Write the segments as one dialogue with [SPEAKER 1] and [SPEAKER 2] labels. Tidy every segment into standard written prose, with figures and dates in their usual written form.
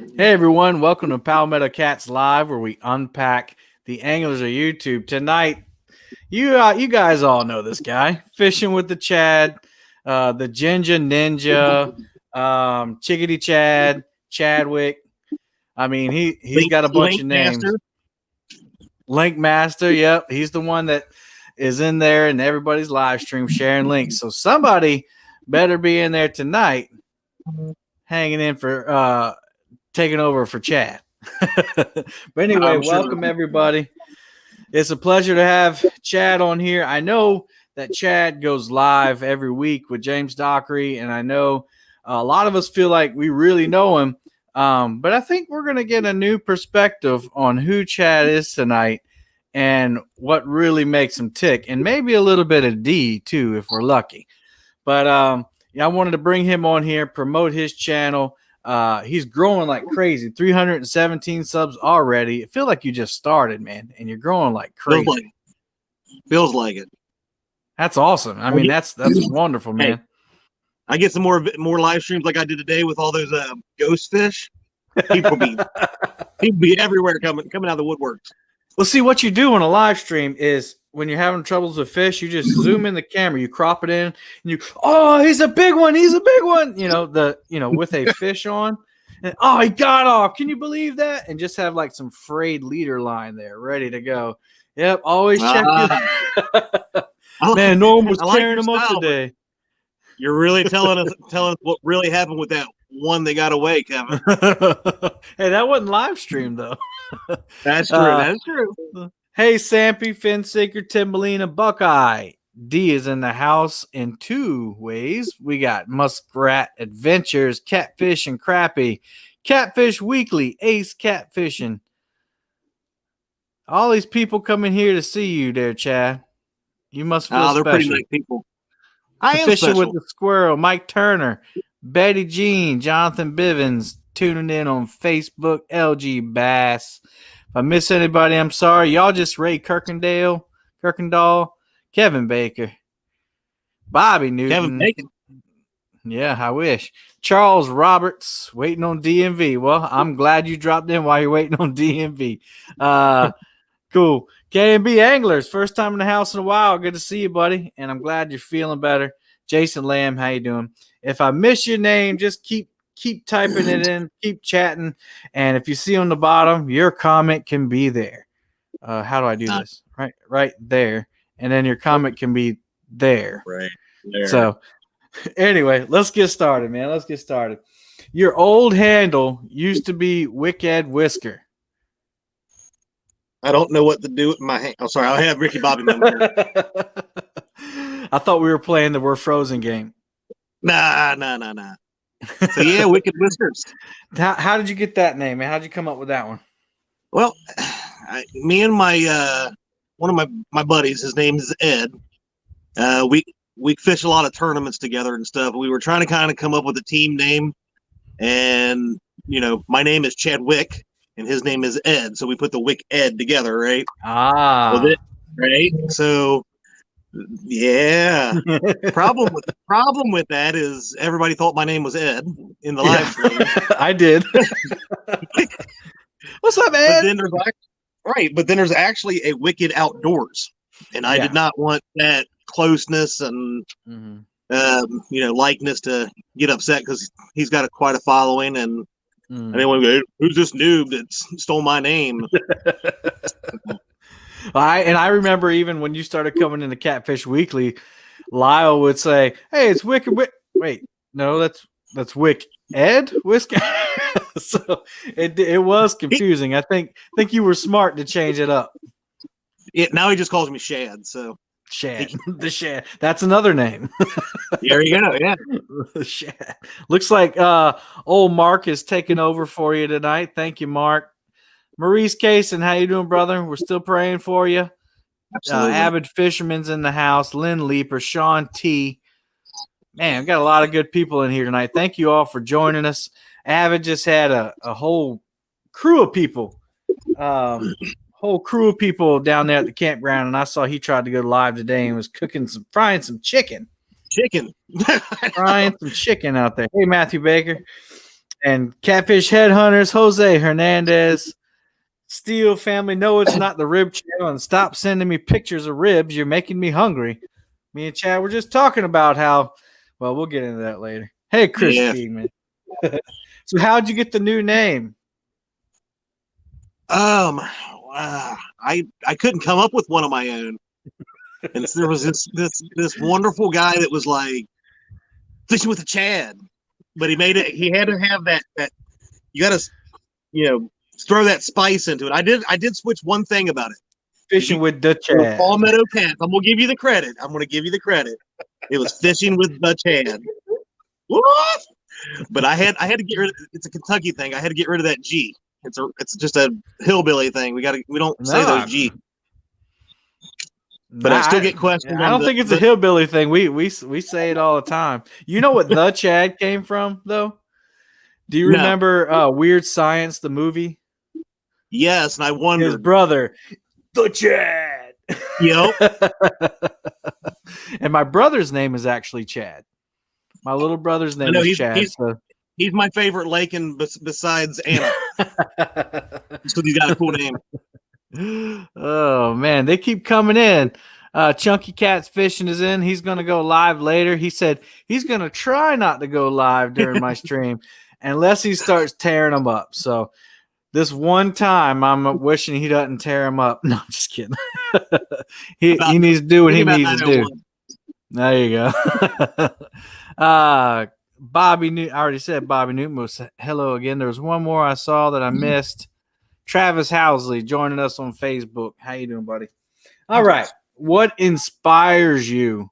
[SPEAKER 1] Hey everyone, welcome to Palmetto Cats Live, where we unpack the anglers of YouTube. Tonight, you guys all know this guy, fishing with the Chad, the Ginger Ninja, Chickadee Chad, Chadwick. I mean, he's got a bunch
[SPEAKER 2] Link
[SPEAKER 1] of names.
[SPEAKER 2] Master.
[SPEAKER 1] Link Master, yep, he's the one that is in there and everybody's live stream sharing links. So somebody better be in there tonight, hanging in for taking over for Chad. But anyway, welcome everybody. It's a pleasure to have Chad on here. I know that Chad goes live every week with James Dockery, and I know a lot of us feel like we really know him. But I think we're going to get a new perspective on who Chad is tonight and what really makes him tick, and maybe a little bit of D too, if we're lucky. But I wanted to bring him on here, promote his channel. He's growing like crazy. 317 subs already. It feels like you just started, man, and you're growing like crazy.
[SPEAKER 2] Feels like it.
[SPEAKER 1] That's awesome. I mean, that's wonderful, man.
[SPEAKER 2] Hey, I get some more live streams like I did today with all those ghost fish. People be everywhere coming out of the woodworks.
[SPEAKER 1] Well, see, what you do on a live stream is when you're having troubles with fish, you just zoom in the camera, you crop it in, and he's a big one, he's a big one. With a fish on, and he got off. Can you believe that? And just have like some frayed leader line there, ready to go. Yep, always check it. Man, Norm was tearing him up today.
[SPEAKER 2] You're really telling us what really happened with that one that got away, Kevin.
[SPEAKER 1] Hey, that wasn't live stream though.
[SPEAKER 2] That's true. That's true.
[SPEAKER 1] Hey, Sampy, Finseeker, Timbalina, Buckeye. D is in the house in two ways. We got Muskrat Adventures, Catfish and Crappie, Catfish Weekly, Ace Catfishing. All these people coming here to see you there, Chad. You must feel special.
[SPEAKER 2] They're pretty nice people. I am
[SPEAKER 1] Fishing
[SPEAKER 2] special.
[SPEAKER 1] with the Squirrel, Mike Turner, Betty Jean, Jonathan Bivens, tuning in on Facebook, LG Bass. If I miss anybody, I'm sorry. Y'all just Ray Kirkendall, Kevin Baker, Bobby Newton.
[SPEAKER 2] Kevin Bacon.
[SPEAKER 1] Yeah, I wish. Charles Roberts, waiting on DMV. Well, I'm glad you dropped in while you're waiting on DMV. Cool. KMB Anglers, first time in the house in a while. Good to see you, buddy. And I'm glad you're feeling better. Jason Lamb, how you doing? If I miss your name, just keep typing it in, keep chatting, and if you see on the bottom, your comment can be there. How do I do this? Right there, and then your comment can be there.
[SPEAKER 2] Right there.
[SPEAKER 1] So anyway, let's get started, man. Let's get started. Your old handle used to be Wicked Whisker.
[SPEAKER 2] I don't know what to do with my hand. I'm sorry, I have Ricky Bobby memory.
[SPEAKER 1] I thought we were playing the We're Frozen game.
[SPEAKER 2] Nah. So yeah, Wicked Whiskers.
[SPEAKER 1] How did you get that name, man? How did you come up with that one?
[SPEAKER 2] Well, me and my one of my buddies, his name is Ed. We fish a lot of tournaments together and stuff. We were trying to kind of come up with a team name, and my name is Chad Wick, and his name is Ed, so we put the Wick Ed together, right? Right. So. Yeah. Problem with that is everybody thought my name was Ed in the live stream.
[SPEAKER 1] I did. What's up, Ed?
[SPEAKER 2] But then there's actually a Wicked Outdoors, and I did not want that closeness and likeness to get upset because he's got quite a following, and I didn't want to go, who's this noob that stole my name?
[SPEAKER 1] I remember even when you started coming into Catfish Weekly, Lyle would say, "Hey, it's Wicked." Wait, no, that's Wick Ed Whisker. So it was confusing. I think you were smart to change it up.
[SPEAKER 2] Yeah, now he just calls me Shad. So
[SPEAKER 1] Shad, the Shad. That's another name.
[SPEAKER 2] There you go. Yeah,
[SPEAKER 1] Shad. Looks like old Mark is taking over for you tonight. Thank you, Mark. Maurice Cason, how you doing, brother? We're still praying for you.
[SPEAKER 2] Absolutely.
[SPEAKER 1] Avid Fisherman's in the house. Lynn Leaper, Sean T. Man, we've got a lot of good people in here tonight. Thank you all for joining us. Avid just had a whole crew of people, down there at the campground, and I saw he tried to go live today and was frying some chicken.
[SPEAKER 2] Frying
[SPEAKER 1] some chicken out there. Hey, Matthew Baker. And Catfish Headhunters, Jose Hernandez, Steel Family. No, it's not the rib channel. And stop sending me pictures of ribs. You're making me hungry. Me and Chad were just talking about how. Well, we'll get into that later. Hey, Chris
[SPEAKER 2] Yeah.
[SPEAKER 1] Steedman. So, how'd you get the new name?
[SPEAKER 2] I couldn't come up with one of my own, and there was this wonderful guy that was like fishing with a Chad, but he made it. He had to have that you got to throw that spice into it. I did switch one thing about it.
[SPEAKER 1] Fishing with the Chad.
[SPEAKER 2] Palmetto Cats. I'm gonna give you the credit. It was fishing with the Chad. What? But I had to get rid of. It's a Kentucky thing. I had to get rid of that G. It's just a hillbilly thing. We don't say those G. But I still get questions.
[SPEAKER 1] I don't think it's a hillbilly thing. We say it all the time. You know what the Chad came from, though? Do you remember Weird Science, the movie?
[SPEAKER 2] Yes, and I wondered.
[SPEAKER 1] His brother, the Chad.
[SPEAKER 2] Yep.
[SPEAKER 1] And my brother's name is actually Chad. My little brother's name is Chad.
[SPEAKER 2] He's my favorite Lakin besides Anna. So he's got a cool name.
[SPEAKER 1] Oh, man. They keep coming in. Chunky Cat's Fishing is in. He's going to go live later. He said he's going to try not to go live during my stream unless he starts tearing them up. So this one time, I'm wishing he doesn't tear them up. No, I'm just kidding. he needs to do what he needs to do. There you go. Bobby Newton, I already said Bobby Newton was hello again. There was one more I saw that I missed. Travis Housley joining us on Facebook. How you doing, buddy? All right. What inspires you?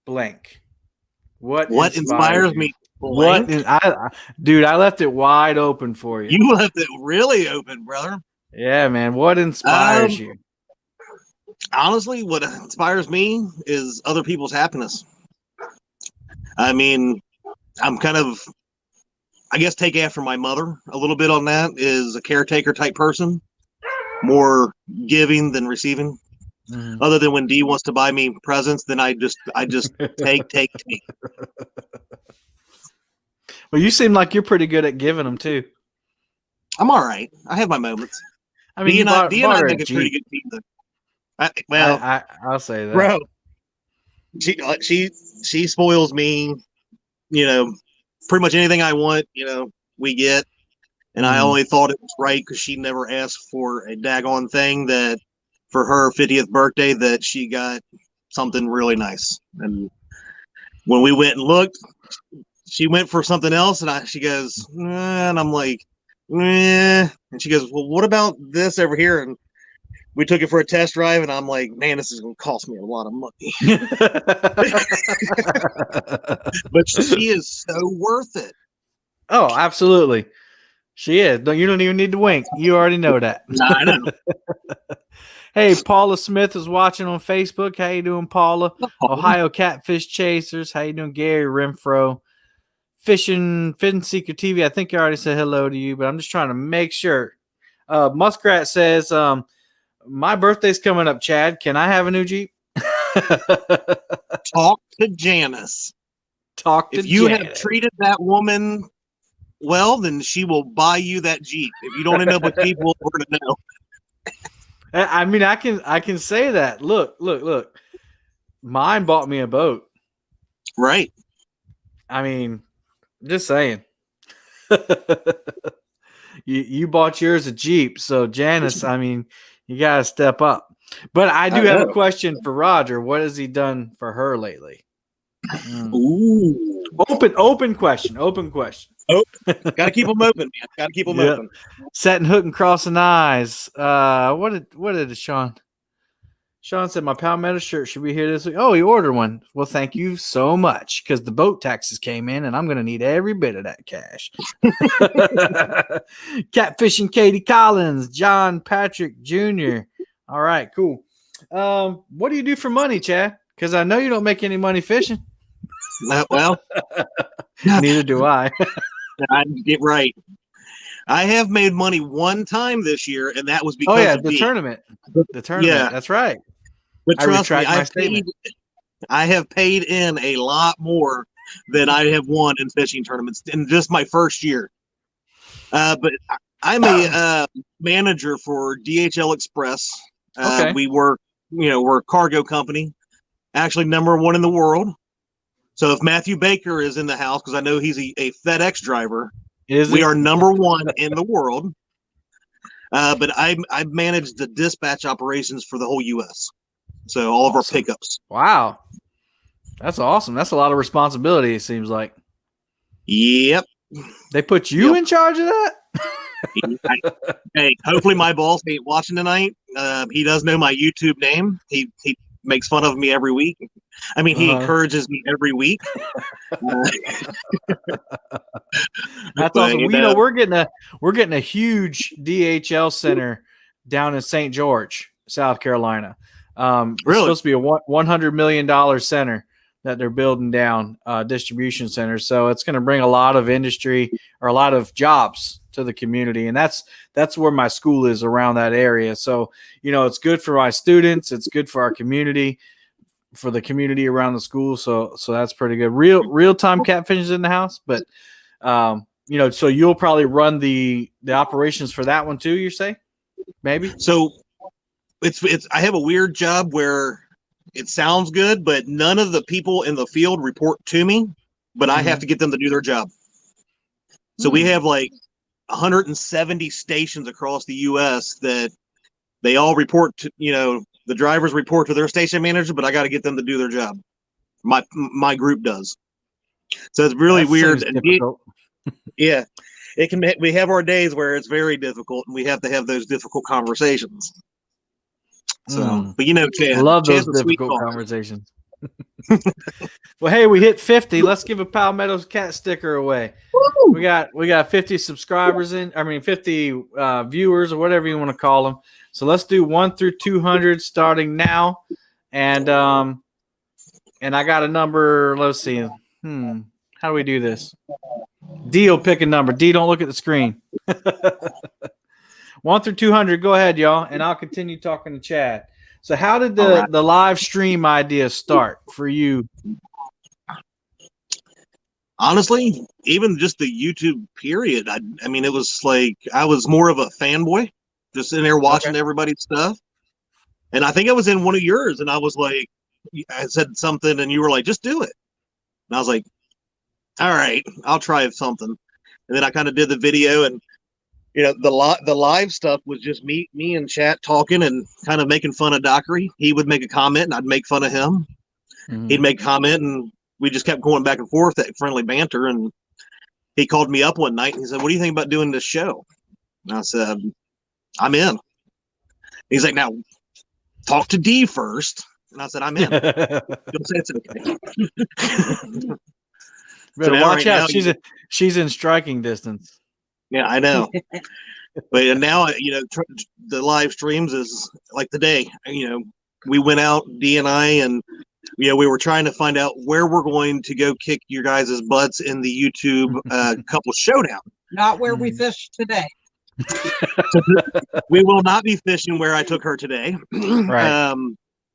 [SPEAKER 1] Blank. What
[SPEAKER 2] inspires me? Blank?
[SPEAKER 1] Dude, I left it wide open for you.
[SPEAKER 2] You left it really open, brother.
[SPEAKER 1] Yeah, man. What inspires you?
[SPEAKER 2] Honestly, what inspires me is other people's happiness. I mean, I'm kind of, I guess, take after my mother a little bit on that. Is a caretaker type person, more giving than receiving. Mm. Other than when Dee wants to buy me presents, then I just take.
[SPEAKER 1] Well, you seem like you're pretty good at giving them too.
[SPEAKER 2] I'm all right. I have my moments. I mean, Dee and I make a pretty good team. I'll
[SPEAKER 1] say that,
[SPEAKER 2] bro. She spoils me, pretty much anything I want, we get. And I only thought it was right because she never asked for a daggone thing that for her 50th birthday that she got something really nice. And when we went and looked, she went for something else and she goes, and I'm like, and she goes, well, what about this over here? And we took it for a test drive, and I'm like, man, this is going to cost me a lot of money. But she is so worth it.
[SPEAKER 1] Oh, absolutely. She is. You don't even need to wink. You already know that.
[SPEAKER 2] I know.
[SPEAKER 1] Hey, Paula Smith is watching on Facebook. How you doing, Paula? Ohio Catfish Chasers. How you doing, Gary Renfro? Fin Seeker TV. I think I already said hello to you, but I'm just trying to make sure. Muskrat says, my birthday's coming up, Chad. Can I have a new Jeep?
[SPEAKER 2] Talk to Janice. If you have treated that woman well, then she will buy you that Jeep. If you don't end up with people, we're gonna know.
[SPEAKER 1] I mean, I can say that. Look. Mine bought me a boat.
[SPEAKER 2] Right.
[SPEAKER 1] I mean, just saying. You bought yours a Jeep, so Janice, I mean, you gotta step up. But I do have a question for Roger. What has he done for her lately?
[SPEAKER 2] Ooh.
[SPEAKER 1] Open question.
[SPEAKER 2] Oh, gotta keep them open, man. Gotta keep them open.
[SPEAKER 1] Setting hook and crossing eyes. What did Sean? Sean said my Palmetto shirt should be here this week. Oh, he ordered one. Well, thank you so much because the boat taxes came in, and I'm going to need every bit of that cash. Catfishing Katie Collins, John Patrick Jr. All right, cool. What do you do for money, Chad? Because I know you don't make any money fishing.
[SPEAKER 2] Well,
[SPEAKER 1] neither do I.
[SPEAKER 2] I get right. I have made money one time this year, and that was because of
[SPEAKER 1] the tournament. The tournament. Yeah, that's right.
[SPEAKER 2] But trust me, I have paid in a lot more that I have won in fishing tournaments in just my first year. But I'm a manager for DHL Express.
[SPEAKER 1] Okay.
[SPEAKER 2] We work, we're a cargo company, actually #1 in the world. So if Matthew Baker is in the house, because I know he's a FedEx driver, we are #1 in the world. But I manage the dispatch operations for the whole U.S. So all of our pickups.
[SPEAKER 1] Wow. That's awesome. That's a lot of responsibility, it seems like.
[SPEAKER 2] Yep.
[SPEAKER 1] They put you in charge of that?
[SPEAKER 2] Hey, hopefully my boss ain't watching tonight. He does know my YouTube name. He makes fun of me every week. I mean, he encourages me every week.
[SPEAKER 1] That's awesome. We're getting a huge DHL center down in St. George, South Carolina. Really? It's supposed to be a $100 million center that they're building down, distribution center. So it's going to bring a lot of industry or a lot of jobs to the community. And that's where my school is, around that area. So, it's good for my students. It's good for our community, for the community around the school. So that's pretty good. Real-time Catfish is in the house, but so you'll probably run the operations for that one too, you say? Maybe?
[SPEAKER 2] So it's I have a weird job where it sounds good, but none of the people in the field report to me, but I have to get them to do their job. So we have like 170 stations across the U.S. that they all report to, the drivers report to their station manager, but I got to get them to do their job. My group does. So it's really weird. Yeah, it can. We have our days where it's very difficult, and we have to have those difficult conversations. So, but
[SPEAKER 1] I love those difficult conversations. Well, hey, we hit 50. Let's give a Palmetto cat sticker away. Woo! We got 50 subscribers 50 viewers or whatever you want to call them. So let's do 1 through 200 starting now. And I got a number. Let's see. How do we do this? D will pick a number. D, don't look at the screen. 1 through 200. Go ahead, y'all, and I'll continue talking to Chad. So how did the live stream idea start for you?
[SPEAKER 2] Honestly, even just the YouTube period, I mean, it was like I was more of a fanboy, just in there watching everybody's stuff. And I think I was in one of yours, and I was like, I said something, and you were like, just do it. And I was like, all right, I'll try something. And then I kind of did the video, and the live stuff was just me and chat talking and kind of making fun of Dockery. He would make a comment, and I'd make fun of him. He'd make a comment, and we just kept going back and forth, that friendly banter. And he called me up one night, and he said, "What do you think about doing this show?" And I said, "I'm in." He's like, "Now, talk to D first." And I said, "I'm in." Don't say it's okay.
[SPEAKER 1] Better watch out. She's in striking distance.
[SPEAKER 2] Yeah, I know. But now, the live streams is like today, we went out, D and I, and, we were trying to find out where we're going to go kick your guys' butts in the YouTube couple showdown.
[SPEAKER 3] Not where we fished today.
[SPEAKER 2] We will not be fishing where I took her today.
[SPEAKER 1] Right.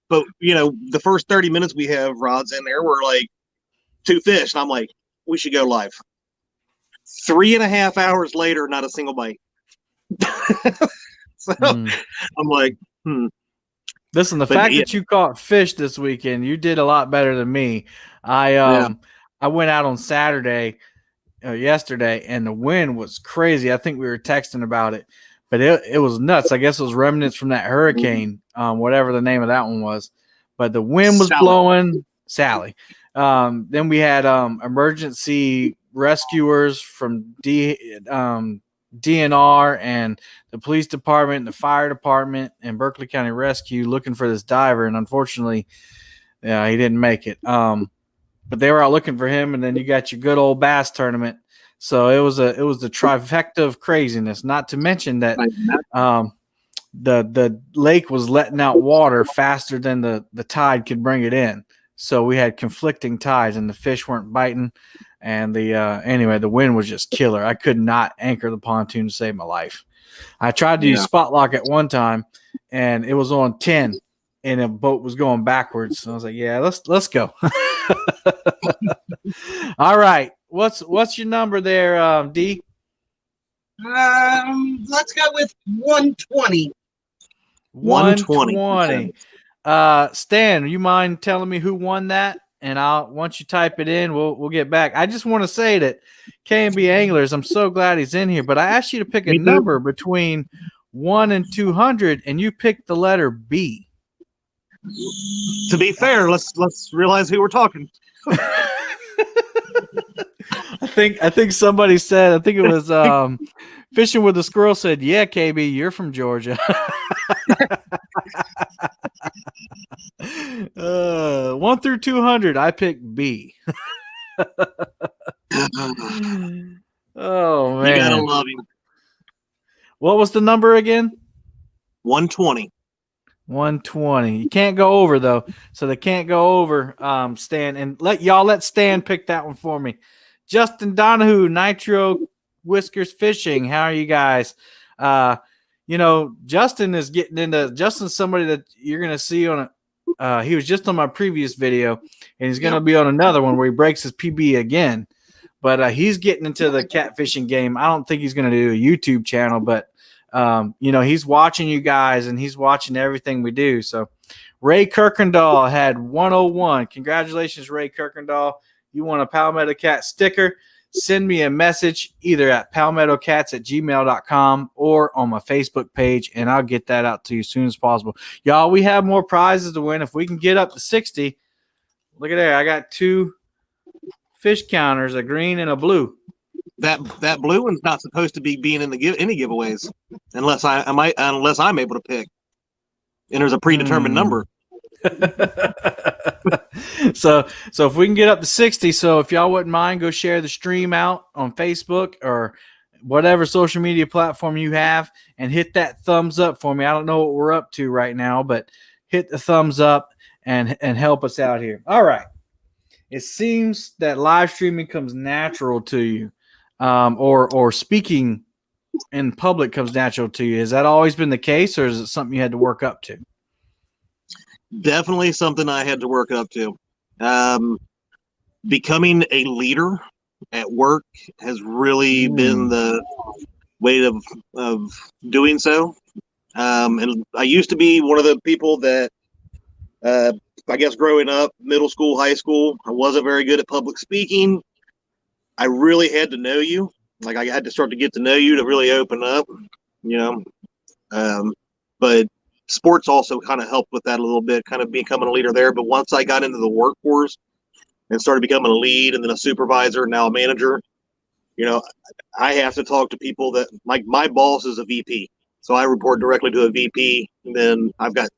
[SPEAKER 2] But, the first 30 minutes we have rods in there, we're like 2 fish. And I'm like, we should go live. 3.5 hours later, not a single bite. So I'm like,
[SPEAKER 1] Listen, the fact that you caught fish this weekend, you did a lot better than me. I went out on Saturday, yesterday, and the wind was crazy. I think we were texting about it, but it was nuts. I guess it was remnants from that hurricane, whatever the name of that one was. But the wind was blowing. Sally. Then we had emergency rescuers from DNR and the police department and the fire department and Berkeley County Rescue looking for this diver, and unfortunately he didn't make it, but they were out looking for him. And then you got your good old bass tournament, so it was the trifecta of craziness, not to mention that the lake was letting out water faster than the tide could bring it in, so we had conflicting tides and the fish weren't biting. And the wind was just killer. I could not anchor the pontoon to save my life. I tried to use spot lock at one time, and it was on 10, and a boat was going backwards. So I was like, "Yeah, let's go." All right. What's your number there, D?
[SPEAKER 3] Let's go with 120.
[SPEAKER 1] 120. Stan, you mind telling me who won that? And once you type it in, we'll get back. I just want to say that K&B Anglers, I'm so glad he's in here, but I asked you to pick a number between 1 and 200, and you picked the letter B.
[SPEAKER 2] To be fair, let's realize who we're talking.
[SPEAKER 1] I think somebody said, I think it was Fishing with the Squirrel said, "Yeah, KB, you're from Georgia." 1 through 200, I picked B. Oh man,
[SPEAKER 2] You gotta love him.
[SPEAKER 1] What was the number again?
[SPEAKER 2] 120.
[SPEAKER 1] 120. You can't go over though, so they can't go over. Stan, and let Stan pick that one for me. Justin Donahue, Nitro Whiskers Fishing. How are you guys? Justin is getting into. Justin's somebody that you're gonna see on a. He was just on my previous video, and he's gonna be on another one where he breaks his PB again. But he's getting into the catfishing game. I don't think he's gonna do a YouTube channel, but he's watching you guys and he's watching everything we do. So Ray Kirkendall had 101. Congratulations, Ray Kirkendall. You won a Palmetto Cat sticker. Send me a message either at palmettocats@gmail.com or on my Facebook page, and I'll get that out to you as soon as possible. Y'all, we have more prizes to win. If we can get up to 60, look at there. I got 2 fish counters, a green and a blue.
[SPEAKER 2] That blue one's not supposed to be being in any giveaways unless I'm able to pick. And there's a predetermined number.
[SPEAKER 1] So if we can get up to 60, so if y'all wouldn't mind, go share the stream out on Facebook or whatever social media platform you have and hit that thumbs up for me. I don't know what we're up to right now, but hit the thumbs up and help us out here. All right. It seems that live streaming comes natural to you, or speaking in public comes natural to you. Has that always been the case, or is it something you had to work up to?
[SPEAKER 2] Definitely something I had to work up to. Becoming a leader at work has really been the way of doing so. And I used to be one of the people that, I guess growing up, middle school, high school, I wasn't very good at public speaking. I really had to know you. Like I had to start to get to know you to really open up, but sports also kind of helped with that a little bit, kind of becoming a leader there. But once I got into the workforce and started becoming a lead and then a supervisor, now a manager, I have to talk to people that my boss is a VP. So I report directly to a VP, and then I've got,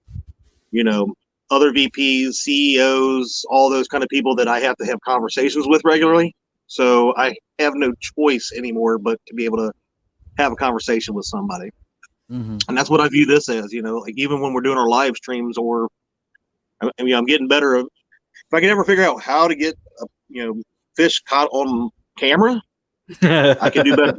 [SPEAKER 2] other VPs, CEOs, all those kind of people that I have to have conversations with regularly. So I have no choice anymore but to be able to have a conversation with somebody. Mm-hmm. And that's what I view this as, like even when we're doing our live streams, or I'm getting better. If I can ever figure out how to get fish caught on camera, I can do better.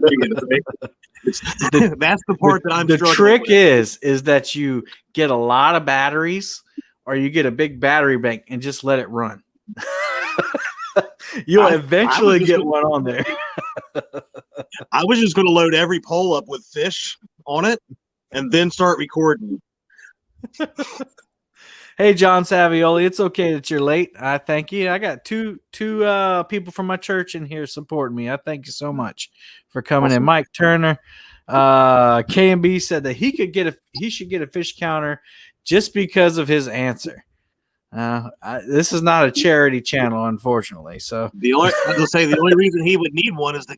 [SPEAKER 2] That's the part that I'm struggling with.
[SPEAKER 1] The trick is that you get a lot of batteries, or you get a big battery bank and just let it run. You'll eventually get one on there.
[SPEAKER 2] I was just going to load every pole up with fish on it and then start recording.
[SPEAKER 1] Hey, John Savioli, it's okay that you're late. I thank you. I got two people from my church in here supporting me. I thank you so much for coming in. Mike Turner, K&B said that he should get a fish counter just because of his answer. This is not a charity channel, unfortunately. So
[SPEAKER 2] the only reason he would need one is to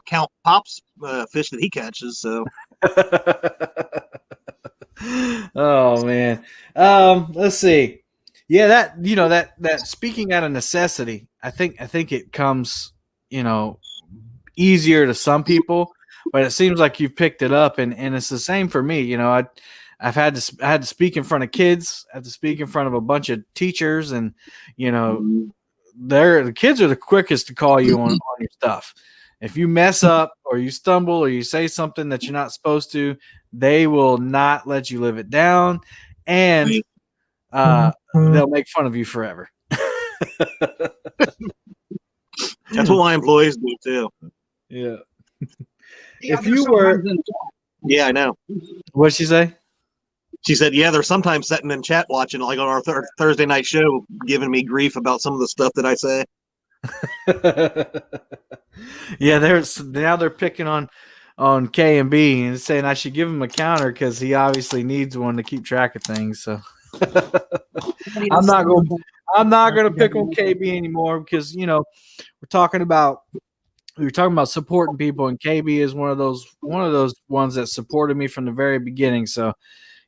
[SPEAKER 2] count Pop's fish that he catches. So.
[SPEAKER 1] Oh man. Let's see. Yeah, that speaking out of necessity, I think it comes, easier to some people, but it seems like you've picked it up, and it's the same for me. I had to speak in front of kids, I had to speak in front of a bunch of teachers, and the kids are the quickest to call you on your stuff. If you mess up or you stumble or you say something that you're not supposed to, they will not let you live it down, and they'll make fun of you forever.
[SPEAKER 2] That's what my employees do too.
[SPEAKER 1] Yeah.
[SPEAKER 3] Yeah,
[SPEAKER 1] If
[SPEAKER 3] they're
[SPEAKER 1] you were,
[SPEAKER 3] sometimes in-
[SPEAKER 2] Yeah, I know.
[SPEAKER 1] what'd she say?
[SPEAKER 2] She said, "Yeah, they're sometimes sitting in chat watching, like on our Thursday night show, giving me grief about some of the stuff that I say."
[SPEAKER 1] Yeah, now they're picking on K and B and saying I should give him a counter because he obviously needs one to keep track of things. So I'm not gonna pick on KB anymore because we were talking about supporting people, and KB is one of those ones that supported me from the very beginning. So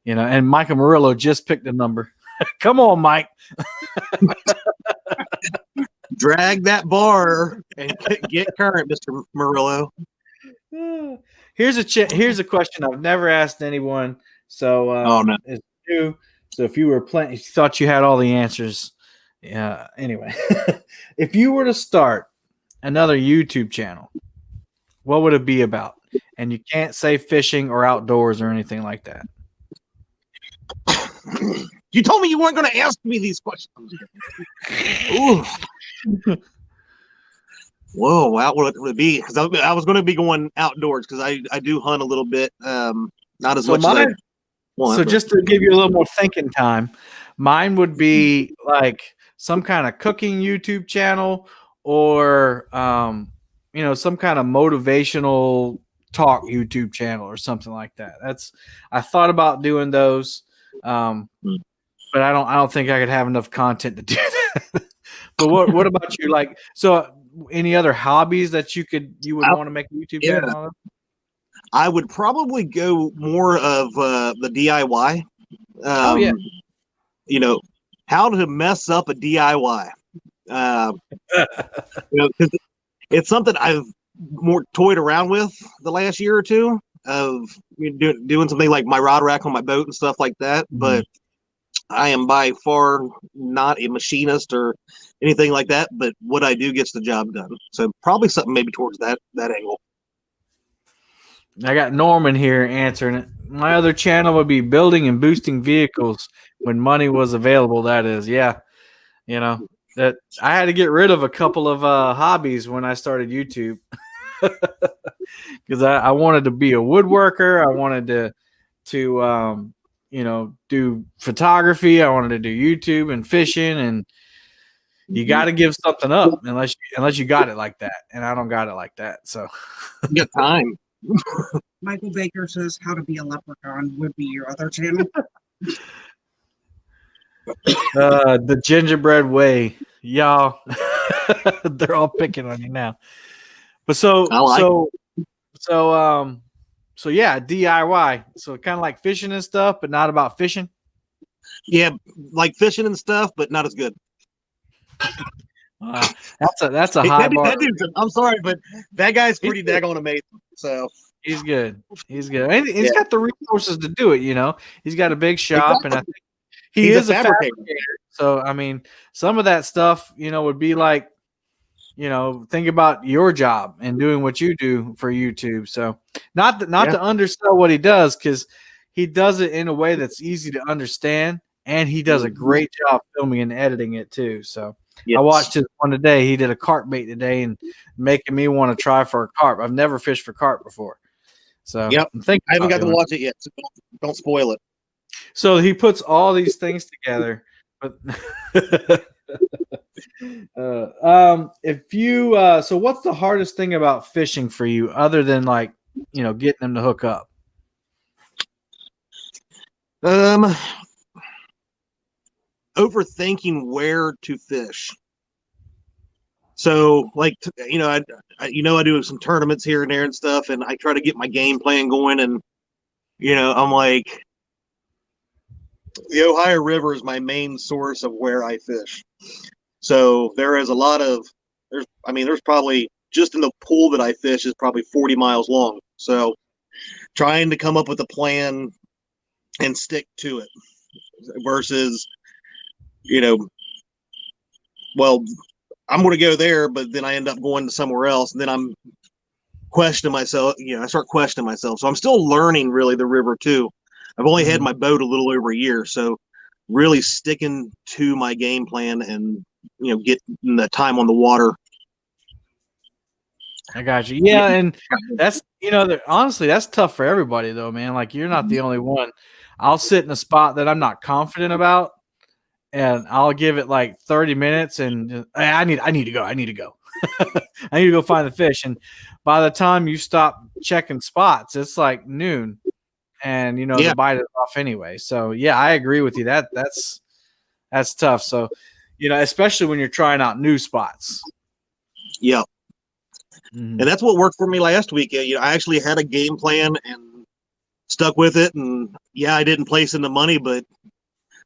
[SPEAKER 1] and Michael Murillo just picked a number. Come on, Mike.
[SPEAKER 2] Drag that bar and get current, Mr. Murillo.
[SPEAKER 1] Here's a question I've never asked anyone. So
[SPEAKER 2] No.
[SPEAKER 1] it's you. So if you were playing, you thought you had all the answers. Yeah. Anyway, if you were to start another YouTube channel, what would it be about? And you can't say fishing or outdoors or anything like that.
[SPEAKER 2] You told me you weren't going to ask me these questions. Ooh. Whoa, what would it be? Because I was going to be going outdoors because I do hunt a little bit, not as much as I want.
[SPEAKER 1] So just to give you a little more thinking time, mine would be like some kind of cooking YouTube channel or some kind of motivational talk YouTube channel or something like that. I thought about doing those, but I don't think I could have enough content to do that. But what about you? Like, so any other hobbies that you would want to make a YouTube channel?
[SPEAKER 2] I would probably go more of the DIY.
[SPEAKER 1] Oh yeah.
[SPEAKER 2] How to mess up a DIY. Because it's something I've more toyed around with the last year or two of doing something like my rod rack on my boat and stuff like that. Mm-hmm. But I am by far not a machinist or anything like that. But what I do gets the job done. So probably something maybe towards that angle.
[SPEAKER 1] I got Norman here answering it. My other channel would be building and boosting vehicles when money was available. That is, yeah. That I had to get rid of a couple of hobbies when I started YouTube because I wanted to be a woodworker. I wanted to do photography. I wanted to do YouTube and fishing, and you got to give something up unless you got it like that, and I don't got it like that. So
[SPEAKER 2] you got time.
[SPEAKER 3] Michael Baker says how to be a leprechaun would be your other channel.
[SPEAKER 1] The gingerbread way, y'all. They're all picking on you now. But so yeah, DIY. So kind of like fishing and stuff, but not about fishing.
[SPEAKER 2] Yeah, like fishing and stuff, but not as good.
[SPEAKER 1] That's a high bar.
[SPEAKER 2] I'm sorry, but that guy's pretty daggone amazing. So
[SPEAKER 1] he's good. He's good. And he's got the resources to do it. He's got a big shop, and I think he's a fabricator. So I mean, some of that stuff, would be like, think about your job and doing what you do for YouTube. So not to undersell what he does, because he does it in a way that's easy to understand, and he does a great job filming and editing it too. So yes. I watched his one today. He did a carp bait today and making me want to try for a carp. I've never fished for carp before. So
[SPEAKER 2] yep. I haven't got to watch it yet, so don't spoil it.
[SPEAKER 1] So he puts all these things together. But so what's the hardest thing about fishing for you other than getting them to hook up?
[SPEAKER 2] Overthinking where to fish. So I do some tournaments here and there and stuff, and I try to get my game plan going, and I'm like, the Ohio River is my main source of where I fish. So there is a lot of there's probably, just in the pool that I fish, is probably 40 miles long. So trying to come up with a plan and stick to it versus, well, I'm going to go there, but then I end up going to somewhere else, and then I'm questioning myself. I start questioning myself. So I'm still learning really the river too. I've only had my boat a little over a year, so really sticking to my game plan and getting the time on the water.
[SPEAKER 1] I got you. Yeah, and that's honestly that's tough for everybody though, man. Like you're not the only one. I'll sit in a spot that I'm not confident about, and I'll give it like 30 minutes, and "Hey, I need to go. I need to go. I need to go find the fish." And by the time you stop checking spots, it's like noon, and
[SPEAKER 2] Yeah.
[SPEAKER 1] the bite is off anyway. So yeah, I agree with you. That's tough. So especially when you're trying out new spots.
[SPEAKER 2] Yeah.
[SPEAKER 1] Mhm.
[SPEAKER 2] And that's what worked for me last week. I actually had a game plan and stuck with it. And yeah, I didn't place in the money, but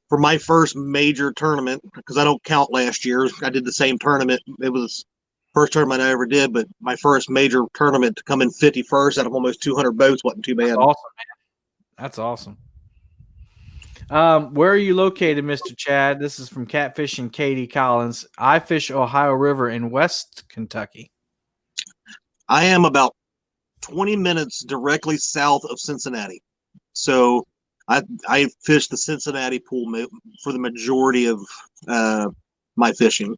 [SPEAKER 2] for my first major tournament, because I don't count last year, I did the same tournament. It was first tournament I ever did, but my first major tournament to come in 51st out of almost 200 boats wasn't too bad.
[SPEAKER 1] That's awesome, man. That's awesome. Where are you located, Mr. Chad? This is from Catfish and Katie Collins. I fish Ohio River in West Kentucky.
[SPEAKER 2] I am about 20 minutes directly south of Cincinnati. So I fish the Cincinnati pool for the majority of my fishing.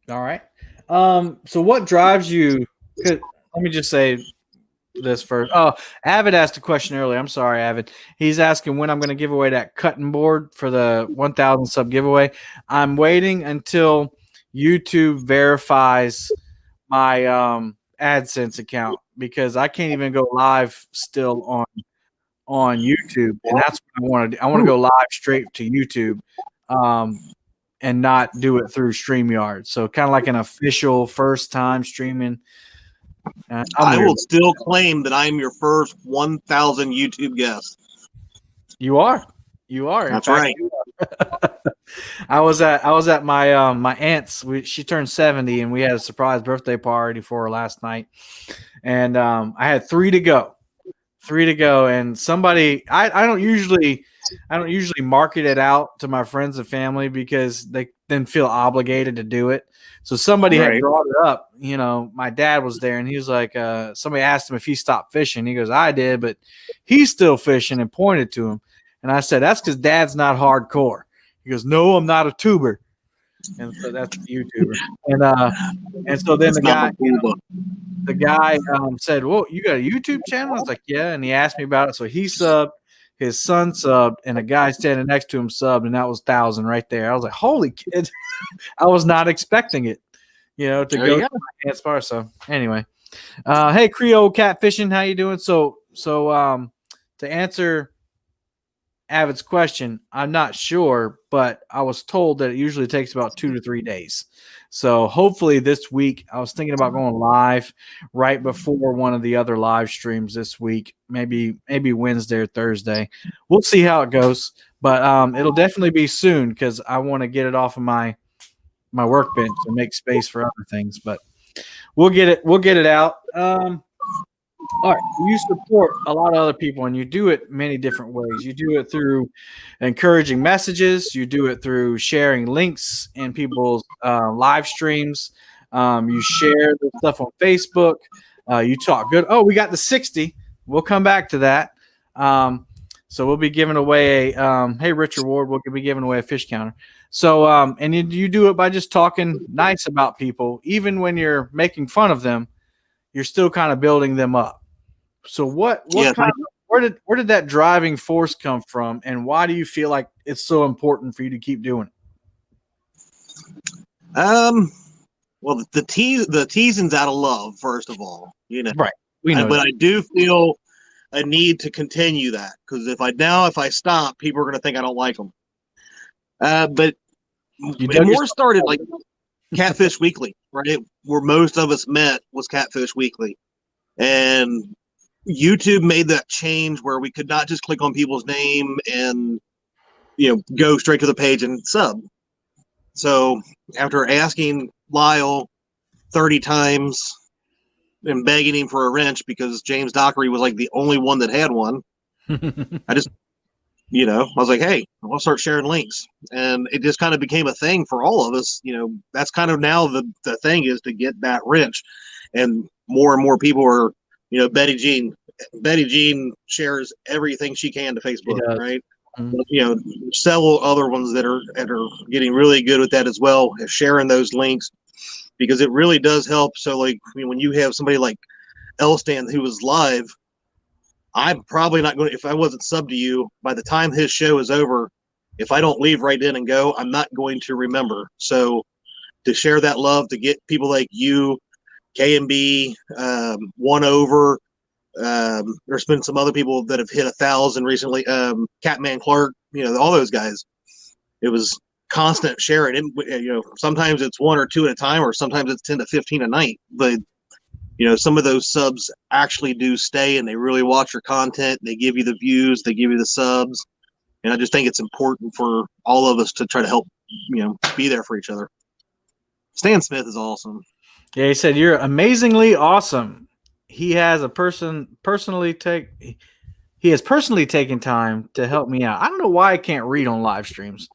[SPEAKER 1] All right. So what drives you? Let me just say this first. Oh, Avid asked a question earlier. I'm sorry, Avid. He's asking when I'm going to give away that cutting board for the 1,000 sub giveaway. I'm waiting until YouTube verifies my AdSense account because I can't even go live still on YouTube, and that's what I want to do. I want to go live straight to YouTube, and not do it through StreamYard. So kind of like an official first time streaming.
[SPEAKER 2] I will still claim that I'm your first 1,000 YouTube guest.
[SPEAKER 1] You are.
[SPEAKER 2] That's right.
[SPEAKER 1] I was at my my aunt's. She turned 70, and we had a surprise birthday party for her last night. And I had three to go, and somebody I don't usually market it out to my friends and family because they then feel obligated to do it. So somebody had brought it up. My dad was there, and he was like, somebody asked him if he stopped fishing. He goes, "I did, but he's still fishing," and pointed to him. And I said, "That's because Dad's not hardcore." He goes, "No, I'm not a tuber." And so that's the YouTuber. And so then the guy said, "Well, you got a YouTube channel?" I was like, "Yeah." And he asked me about it. So he subbed, his son subbed, and a guy standing next to him subbed, and that was 1,000 right there. I was like, "Holy kid!" I was not expecting it, to go to my aunt's bar. So anyway, hey, Creole Catfishing, how you doing? So to answer Avid's question, I'm not sure, but I was told that it usually takes about 2 to 3 days. So hopefully this week, I was thinking about going live right before one of the other live streams this week, maybe Wednesday or Thursday. We'll see how it goes, but it'll definitely be soon because I want to get it off of my workbench and make space for other things. But we'll get it out. All right, you support a lot of other people, and you do it many different ways. You do it through encouraging messages. You do it through sharing links in people's live streams. You share the stuff on Facebook. You talk good. Oh, we got the 60. We'll come back to that. So we'll be giving away hey, Richard Ward, we'll be giving away a fish counter. So, and you do it by just talking nice about people. Even when you're making fun of them, you're still kind of building them up. So where did that driving force come from, and why do you feel like it's so important for you to keep doing
[SPEAKER 2] it? Well, the teasing's out of love, first of all,
[SPEAKER 1] Right. We know
[SPEAKER 2] but I do feel a need to continue that because if I stop, people are going to think I don't like them. But it more started like Catfish Weekly, right? Where most of us met was Catfish Weekly, and YouTube made that change where we could not just click on people's name and go straight to the page and sub. So after asking Lyle 30 times and begging him for a wrench because James Dockery was like the only one that had one, I just I was like, hey, I'll start sharing links. And it just kind of became a thing for all of us. That's kind of now the thing is to get that wrench. And more people are, Betty Jean shares everything she can to Facebook, right? But, several other ones that are getting really good with that as well, sharing those links, because it really does help. So, like, when you have somebody like Elstan who was live, I'm probably not going to, if I wasn't subbed to you, by the time his show is over, if I don't leave right in and go, I'm not going to remember. So to share that love, to get people like you, KMB, One Over, there's been some other people that have hit 1,000 recently, Catman Clark, all those guys. It was constant sharing. And, sometimes it's 1 or 2 at a time, or sometimes it's 10 to 15 a night. But some of those subs actually do stay, and they really watch your content. They give you the views, they give you the subs. And I just think it's important for all of us to try to help, be there for each other. Stan Smith is awesome.
[SPEAKER 1] Yeah, he said, "You're amazingly awesome." He has he has personally taken time to help me out. I don't know why I can't read on live streams.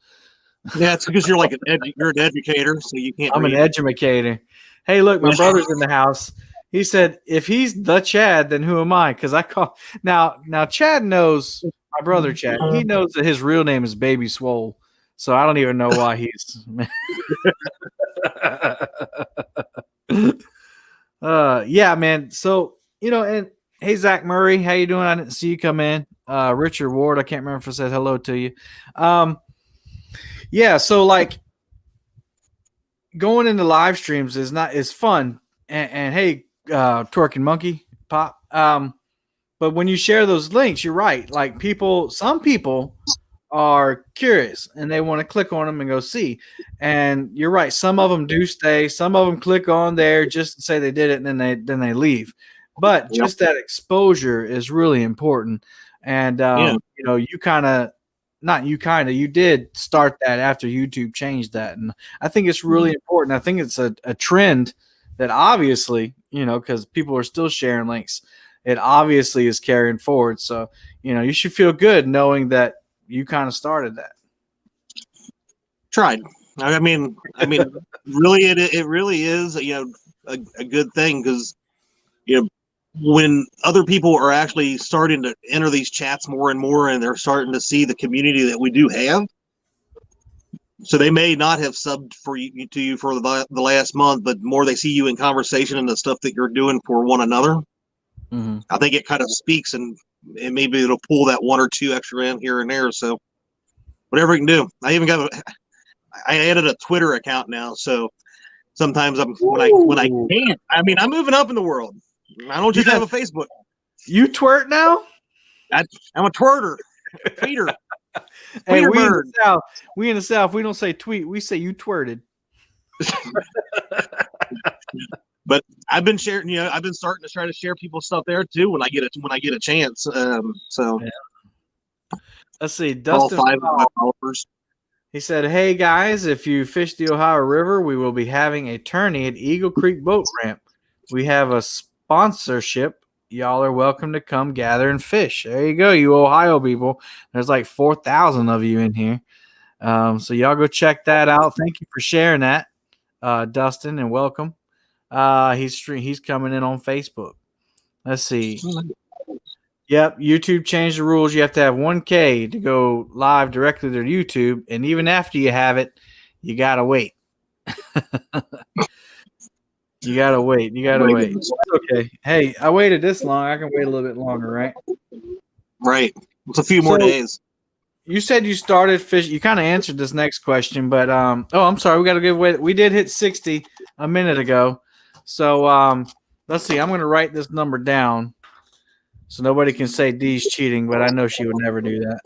[SPEAKER 2] Yeah, it's because you're like you're an educator, so you can't
[SPEAKER 1] I'm
[SPEAKER 2] read.
[SPEAKER 1] an educator. Hey, look, my brother's in the house. He said, if he's the Chad, then who am I? Because I call now Chad knows, my brother Chad, he knows that his real name is Baby Swole. So I don't even know why he's yeah, man. So, and hey, Zach Murray, how you doing? I didn't see you come in. Richard Ward, I can't remember if I said hello to you. Yeah, so like going into live streams is fun. And hey, Twerking Monkey Pop. But when you share those links, you're right. Like some people are curious and they want to click on them and go see. And you're right. Some of them do stay. Some of them click on there just to say they did it, and then they leave. But just that exposure is really important. And you did start that after YouTube changed that, and I think it's really important. I think it's a trend that obviously, because people are still sharing links, it obviously is carrying forward. So, you should feel good knowing that you kind of started that.
[SPEAKER 2] Tried. I mean, really, it really is, a good thing, because, when other people are actually starting to enter these chats more and more, and they're starting to see the community that we do have, so they may not have subbed to you for the last month, but more they see you in conversation and the stuff that you're doing for one another. Mm-hmm. I think it kind of speaks, and maybe it'll pull that 1 or 2 extra in here and there. So whatever you can do. I added a Twitter account now, so sometimes when I can, I'm moving up in the world. I don't just have a Facebook.
[SPEAKER 1] You twerk now?
[SPEAKER 2] I'm a twerter. Tweeter.
[SPEAKER 1] Hey, we in the South, we don't say tweet, we say you twerted.
[SPEAKER 2] But I've been sharing, I've been starting to try to share people's stuff there too when I get a chance. So
[SPEAKER 1] yeah. Let's see, Dustin. All 5 of my followers. He said, "Hey guys, if you fish the Ohio River, we will be having a tourney at Eagle Creek Boat Ramp. We have a sponsorship. Y'all are welcome to come gather and fish." There you go, you Ohio people. There's like 4,000 of you in here. So y'all go check that out. Thank you for sharing that, Dustin, and welcome. He's coming in on Facebook. Let's see. Yep, YouTube changed the rules. You have to have 1K to go live directly to YouTube, and even after you have it, you gotta wait. You gotta wait. Okay. Hey, I waited this long. I can wait a little bit longer, right?
[SPEAKER 2] Right. It's a few more days.
[SPEAKER 1] You said you started fish. You kind of answered this next question, but I'm sorry. We got to give away. We did hit 60 a minute ago. So let's see. I'm going to write this number down so nobody can say Dee's cheating, but I know she would never do that.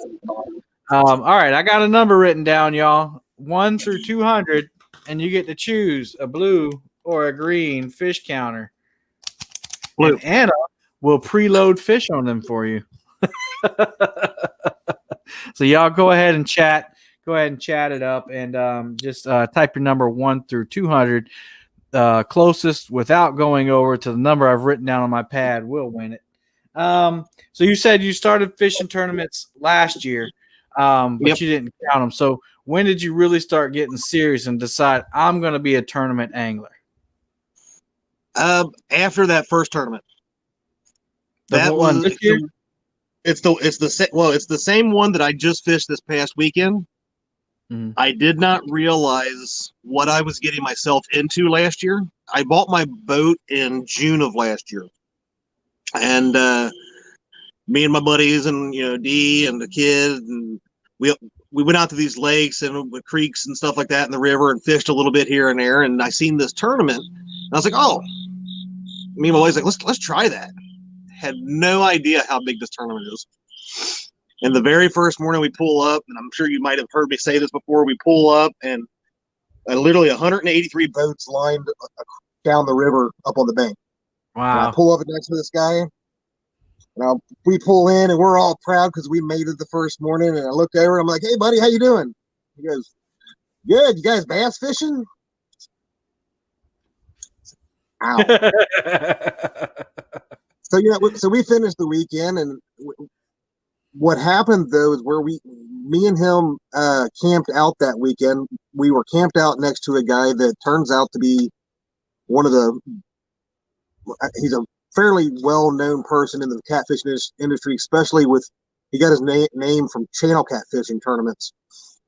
[SPEAKER 1] All right. I got a number written down, y'all. 1 through 200, and you get to choose a blue or a green fish counter. Blue. And Anna will preload fish on them for you. So y'all go ahead and chat. Go ahead and chat it up, and just type your number 1 through 200. Closest without going over to the number I've written down on my pad will win it. So you said you started fishing tournaments last year, but you didn't count them. So when did you really start getting serious and decide I'm going to be a tournament angler?
[SPEAKER 2] After that first tournament.
[SPEAKER 1] That was this year?
[SPEAKER 2] it's the same one that I just fished this past weekend.
[SPEAKER 1] Mhm.
[SPEAKER 2] I did not realize what I was getting myself into last year. I bought my boat in June of last year, and me and my buddies and D and the kid, and we went out to these lakes and creeks and stuff like that in the river and fished a little bit here and there. And I seen this tournament, and I was like, oh, me and my buddies like, let's try that. Had no idea how big this tournament is. And the very first morning we pull up, and I'm sure you might have heard me say this before, we pull up and literally 183 boats lined down the river up on the bank. And I
[SPEAKER 1] Wow.
[SPEAKER 2] pull up next to this guy, and we pull in, and we're all proud because we made it the first morning. And I looked over, and I'm like, "Hey, buddy, how you doing?" He goes, "Good. You guys bass fishing?" Ow. So so we finished the weekend, and what happened though is me and him camped out that weekend. We were camped out next to a guy that turns out to be he's a fairly well-known person in the catfishing industry, especially he got his name from channel catfishing tournaments.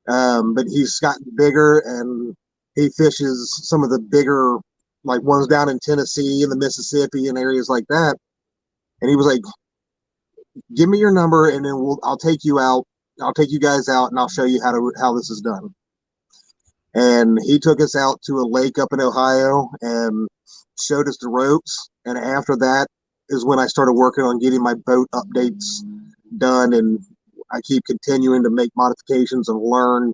[SPEAKER 2] But he's gotten bigger, and he fishes some of the bigger like ones down in Tennessee and the Mississippi and areas like that. And he was like, "Give me your number, and then I'll take you out. I'll take you guys out, and I'll show you how this is done." And he took us out to a lake up in Ohio and showed us the ropes. And after that is when I started working on getting my boat updates done. And I keep continuing to make modifications and learn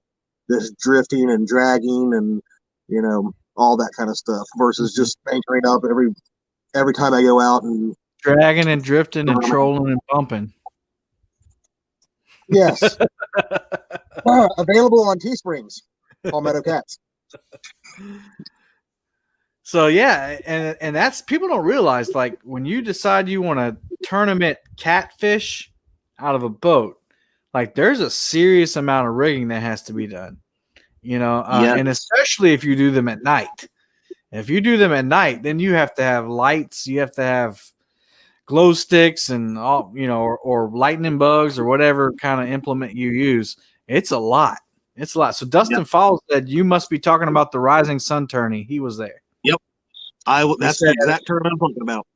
[SPEAKER 2] this drifting and dragging and all that kind of stuff versus just anchoring up every time I go out and
[SPEAKER 1] dragging and drifting and trolling and bumping.
[SPEAKER 2] Yes. Available on Teesprings, Palmetto Cats.
[SPEAKER 1] So yeah, and that's, people don't realize, like, when you decide you want to tournament catfish out of a boat, like, there's a serious amount of rigging that has to be done, and especially if you do them at night. If you do them at night, then you have to have lights, you have to have glow sticks and all, or lightning bugs or whatever kind of implement you use. It's a lot. It's a lot. So Dustin Falls said you must be talking about the Rising Sun tourney. He was there.
[SPEAKER 2] Yep. That's the exact tournament I'm talking about.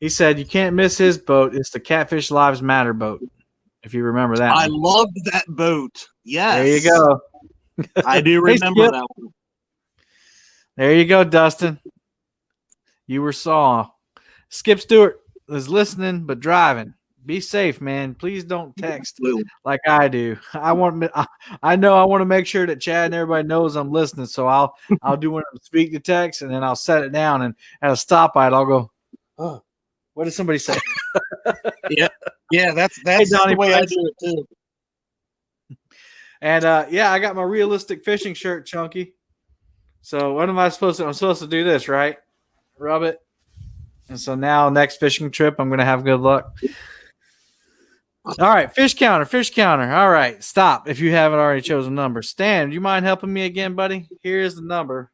[SPEAKER 1] He said you can't miss his boat. It's the Catfish Lives Matter boat. If you remember that.
[SPEAKER 2] I loved that boat. Yes.
[SPEAKER 1] There you go.
[SPEAKER 2] I do remember that one.
[SPEAKER 1] There you go, Dustin. You were saw. Skip Stewart is listening but driving. Be safe, man. Please don't text like I do. I want to make sure that Chad and everybody knows I'm listening. So I'll do one of them speak to text, and then I'll set it down, and at a stoplight I'll go, "Oh, what did somebody say?"
[SPEAKER 2] Yeah, that's
[SPEAKER 1] Hey, Donnie,
[SPEAKER 2] the way I do it too.
[SPEAKER 1] And I got my realistic fishing shirt, Chunky. So what am I supposed to? I'm supposed to do this, right? Rub it. And so now next fishing trip, I'm gonna have good luck. All right, fish counter. All right, stop if you haven't already chosen a number. Stan, do you mind helping me again, buddy? Here's the number.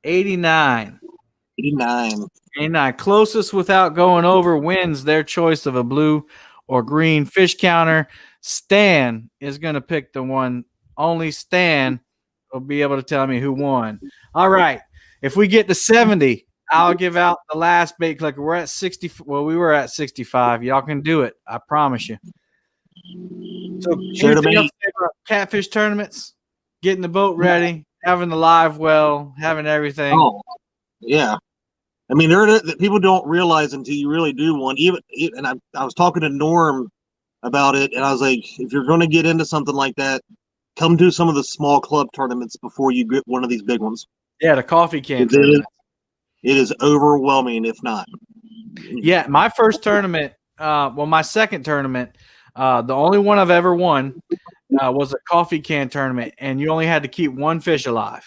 [SPEAKER 1] 89. 89. Closest without going over wins their choice of a blue or green fish counter. Stan is going to pick the one. Only Stan will be able to tell me who won. All right. If we get to 70, I'll give out the last bait clicker. We're at 60. Well, we were at 65. Y'all can do it. I promise you. So, anything else about catfish tournaments? Getting the boat ready, having the live well, having everything.
[SPEAKER 2] Oh, yeah. I mean, people don't realize until you really do one. And I was talking to Norm about it, and I was like, if you're going to get into something like that, come do some of the small club tournaments before you get one of these big ones.
[SPEAKER 1] Yeah, the coffee can tournament.
[SPEAKER 2] It is overwhelming, if not.
[SPEAKER 1] Yeah, my first tournament, my second tournament, the only one I've ever won was a coffee can tournament, and you only had to keep one fish alive.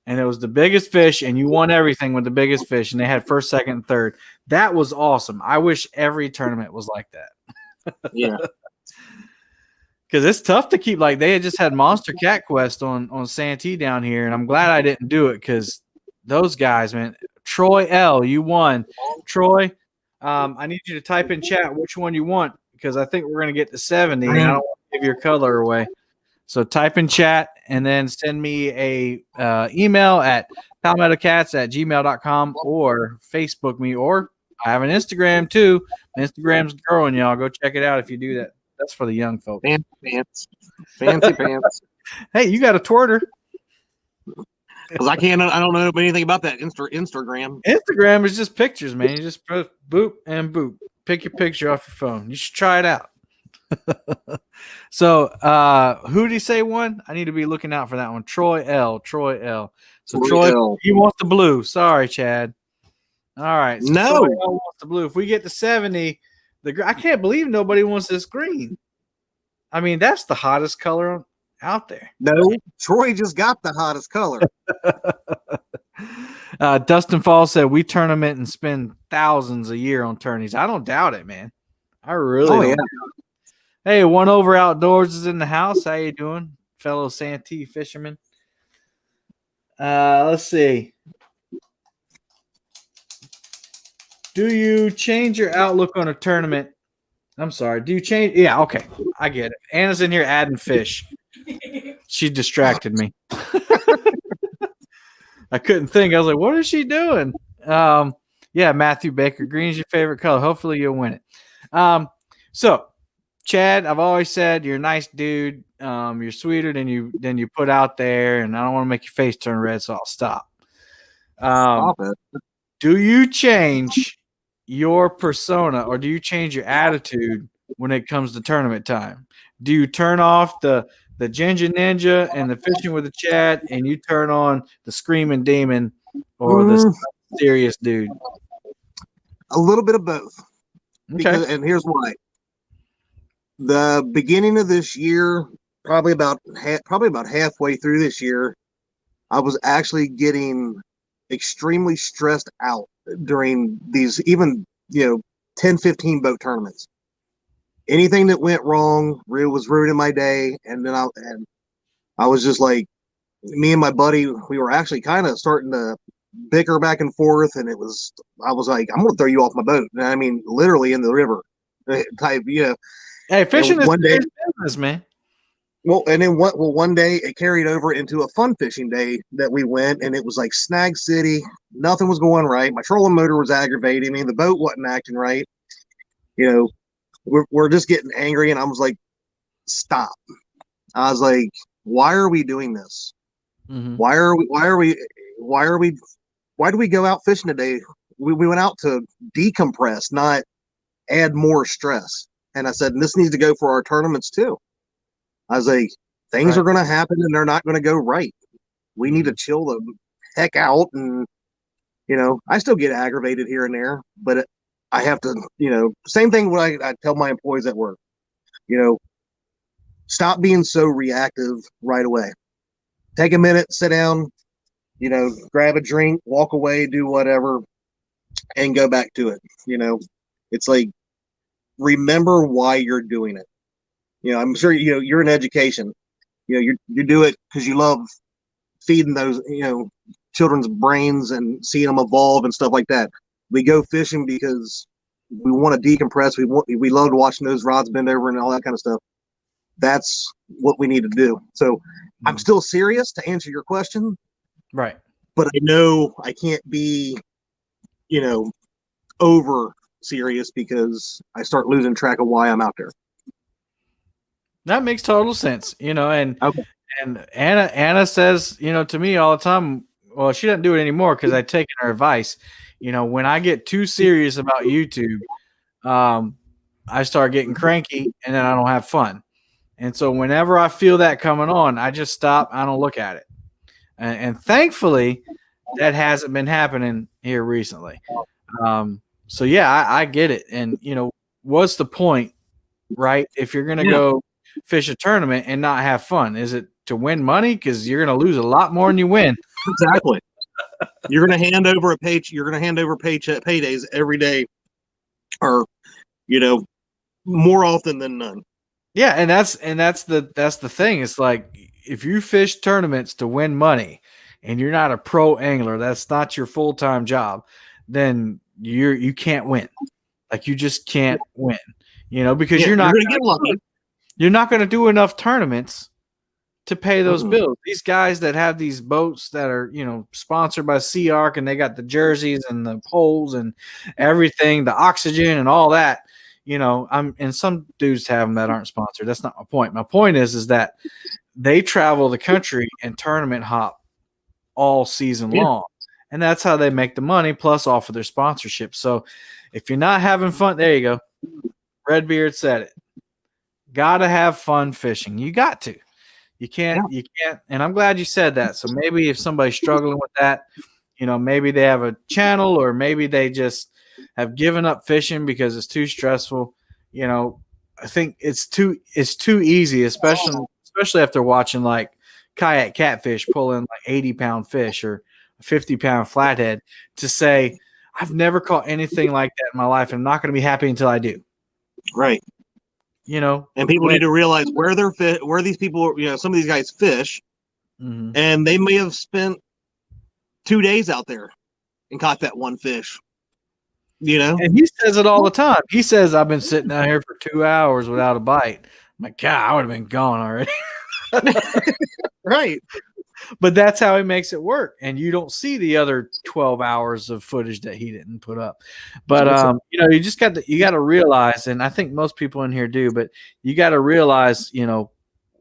[SPEAKER 1] And it was the biggest fish, and you won everything with the biggest fish, and they had first, second, and third. That was awesome. I wish every tournament was like that.
[SPEAKER 2] Yeah.
[SPEAKER 1] Because it's tough to keep, like, they had just had Monster Cat Quest on Santee down here, and I'm glad I didn't do it because those guys, man. Troy L., you won. Troy, I need you to type in chat which one you want because I think we're going to get to 70 and I don't want to give your color away. So type in chat and then send me a email at palmettocats@gmail.com or Facebook me, or I have an Instagram too. My Instagram's growing, y'all. Go check it out if you do that. That's for the young folks.
[SPEAKER 2] Fancy pants. Fancy pants.
[SPEAKER 1] Hey, you got a Twitter.
[SPEAKER 2] Because I don't know anything about that Instagram.
[SPEAKER 1] Instagram is just pictures, man. You just press boop and boop. Pick your picture off your phone. You should try it out. So who did he say won? I need to be looking out for that one. Troy L. So Troy
[SPEAKER 2] L.
[SPEAKER 1] he wants the blue. Sorry, Chad. All right. So
[SPEAKER 2] No.
[SPEAKER 1] Troy L wants the blue. If we get to 70, I can't believe nobody wants this green. I mean, that's the hottest color out there.
[SPEAKER 2] No, Troy just got the hottest color.
[SPEAKER 1] Dustin Falls said we tournament and spend thousands a year on tourneys. I don't doubt it, man. I really don't. Hey, One Over Outdoors is in the house. How you doing, fellow Santee fisherman? Let's see. Do you change your outlook on a tournament? I'm sorry. Do you change? Yeah, okay. I get it. Anna's in here adding fish. She distracted me. I couldn't think. I was like, what is she doing? Yeah, Matthew Baker. Green's your favorite color. Hopefully you'll win it. So, Chad, I've always said you're a nice dude. You're sweeter than you put out there, and I don't want to make your face turn red, so I'll stop.
[SPEAKER 2] Stop it.
[SPEAKER 1] Do you change your persona or do you change your attitude when it comes to tournament time? Do you turn off the Ginger Ninja and the fishing with the Chad, and you turn on the Screaming Demon or the serious dude?
[SPEAKER 2] A little bit of both.
[SPEAKER 1] Okay.
[SPEAKER 2] And here's why. The beginning of this year, probably about halfway through this year, I was actually getting extremely stressed out during these even 10, 15 boat tournaments. Anything that went wrong was ruining my day, and then I was just like, me and my buddy, we were actually kind of starting to bicker back and forth, and I was like, I'm gonna throw you off my boat. And I mean, literally in the river type.
[SPEAKER 1] Hey, fishing is business, man.
[SPEAKER 2] Well, and then one day it carried over into a fun fishing day that we went, and it was like Snag City. Nothing was going right. My trolling motor was aggravating me. The boat wasn't acting right. We're just getting angry, and I was like, stop. I was like, why are we doing this?
[SPEAKER 1] Mm-hmm.
[SPEAKER 2] Why do we go out fishing today? We went out to decompress, not add more stress. And I said, and this needs to go for our tournaments too. I was like, things are going to happen and they're not going to go right. We need to chill the heck out. And, I still get aggravated here and there, but I have to, same thing what I tell my employees at work, stop being so reactive right away. Take a minute, sit down, grab a drink, walk away, do whatever, and go back to it. It's like, remember why you're doing it. I'm sure you're in education. You do it because you love feeding those children's brains and seeing them evolve and stuff like that. We go fishing because we want to decompress. We love watching those rods bend over and all that kind of stuff. That's what we need to do. So I'm still serious to answer your question,
[SPEAKER 1] right?
[SPEAKER 2] But I know I can't be over serious because I start losing track of why I'm out there.
[SPEAKER 1] That makes total sense, and
[SPEAKER 2] okay.
[SPEAKER 1] And Anna says, to me all the time, well, she doesn't do it anymore because I've taken her advice. When I get too serious about YouTube, I start getting cranky and then I don't have fun. And so whenever I feel that coming on, I just stop. I don't look at it. And thankfully, that hasn't been happening here recently. So, yeah, I get it. And, what's the point, right? If you're going to go fish a tournament and not have fun, is it to win money? Because you're going to lose a lot more than you win.
[SPEAKER 2] Exactly. You're going to hand over paydays every day, or more often than none.
[SPEAKER 1] Yeah, and that's the thing. It's like if you fish tournaments to win money and you're not a pro angler, that's not your full-time job, then you can't win. Like you just can't win, because
[SPEAKER 2] Yeah,
[SPEAKER 1] you're
[SPEAKER 2] you're
[SPEAKER 1] not
[SPEAKER 2] gonna get lucky.
[SPEAKER 1] you're not going to do enough tournaments to pay those bills. These guys that have these boats that are, sponsored by Sea Arc, and they got the jerseys and the poles and everything, the oxygen and all that, and some dudes have them that aren't sponsored. That's not my point. My point is that they travel the country and tournament hop all season long. And that's how they make the money, plus off of their sponsorship. So if you're not having fun, there you go. Redbeard said it. Gotta have fun fishing. You got to. You can't, and I'm glad you said that. So maybe if somebody's struggling with that, maybe they have a channel, or maybe they just have given up fishing because it's too stressful. I think it's too easy, especially after watching like Kayak Catfish pull in like 80-pound fish or a 50-pound flathead, to say, I've never caught anything like that in my life. I'm not going to be happy until I do.
[SPEAKER 2] Right. And people need to realize where these people, some of these guys fish, and they may have spent 2 days out there and caught that one fish.
[SPEAKER 1] And he says it all the time. He says, I've been sitting out here for 2 hours without a bite. I'm like, God, I would have been gone already.
[SPEAKER 2] Right.
[SPEAKER 1] But that's how he makes it work. And you don't see the other 12 hours of footage that he didn't put up. But, you just got to realize, and I think most people in here do, but you got to realize,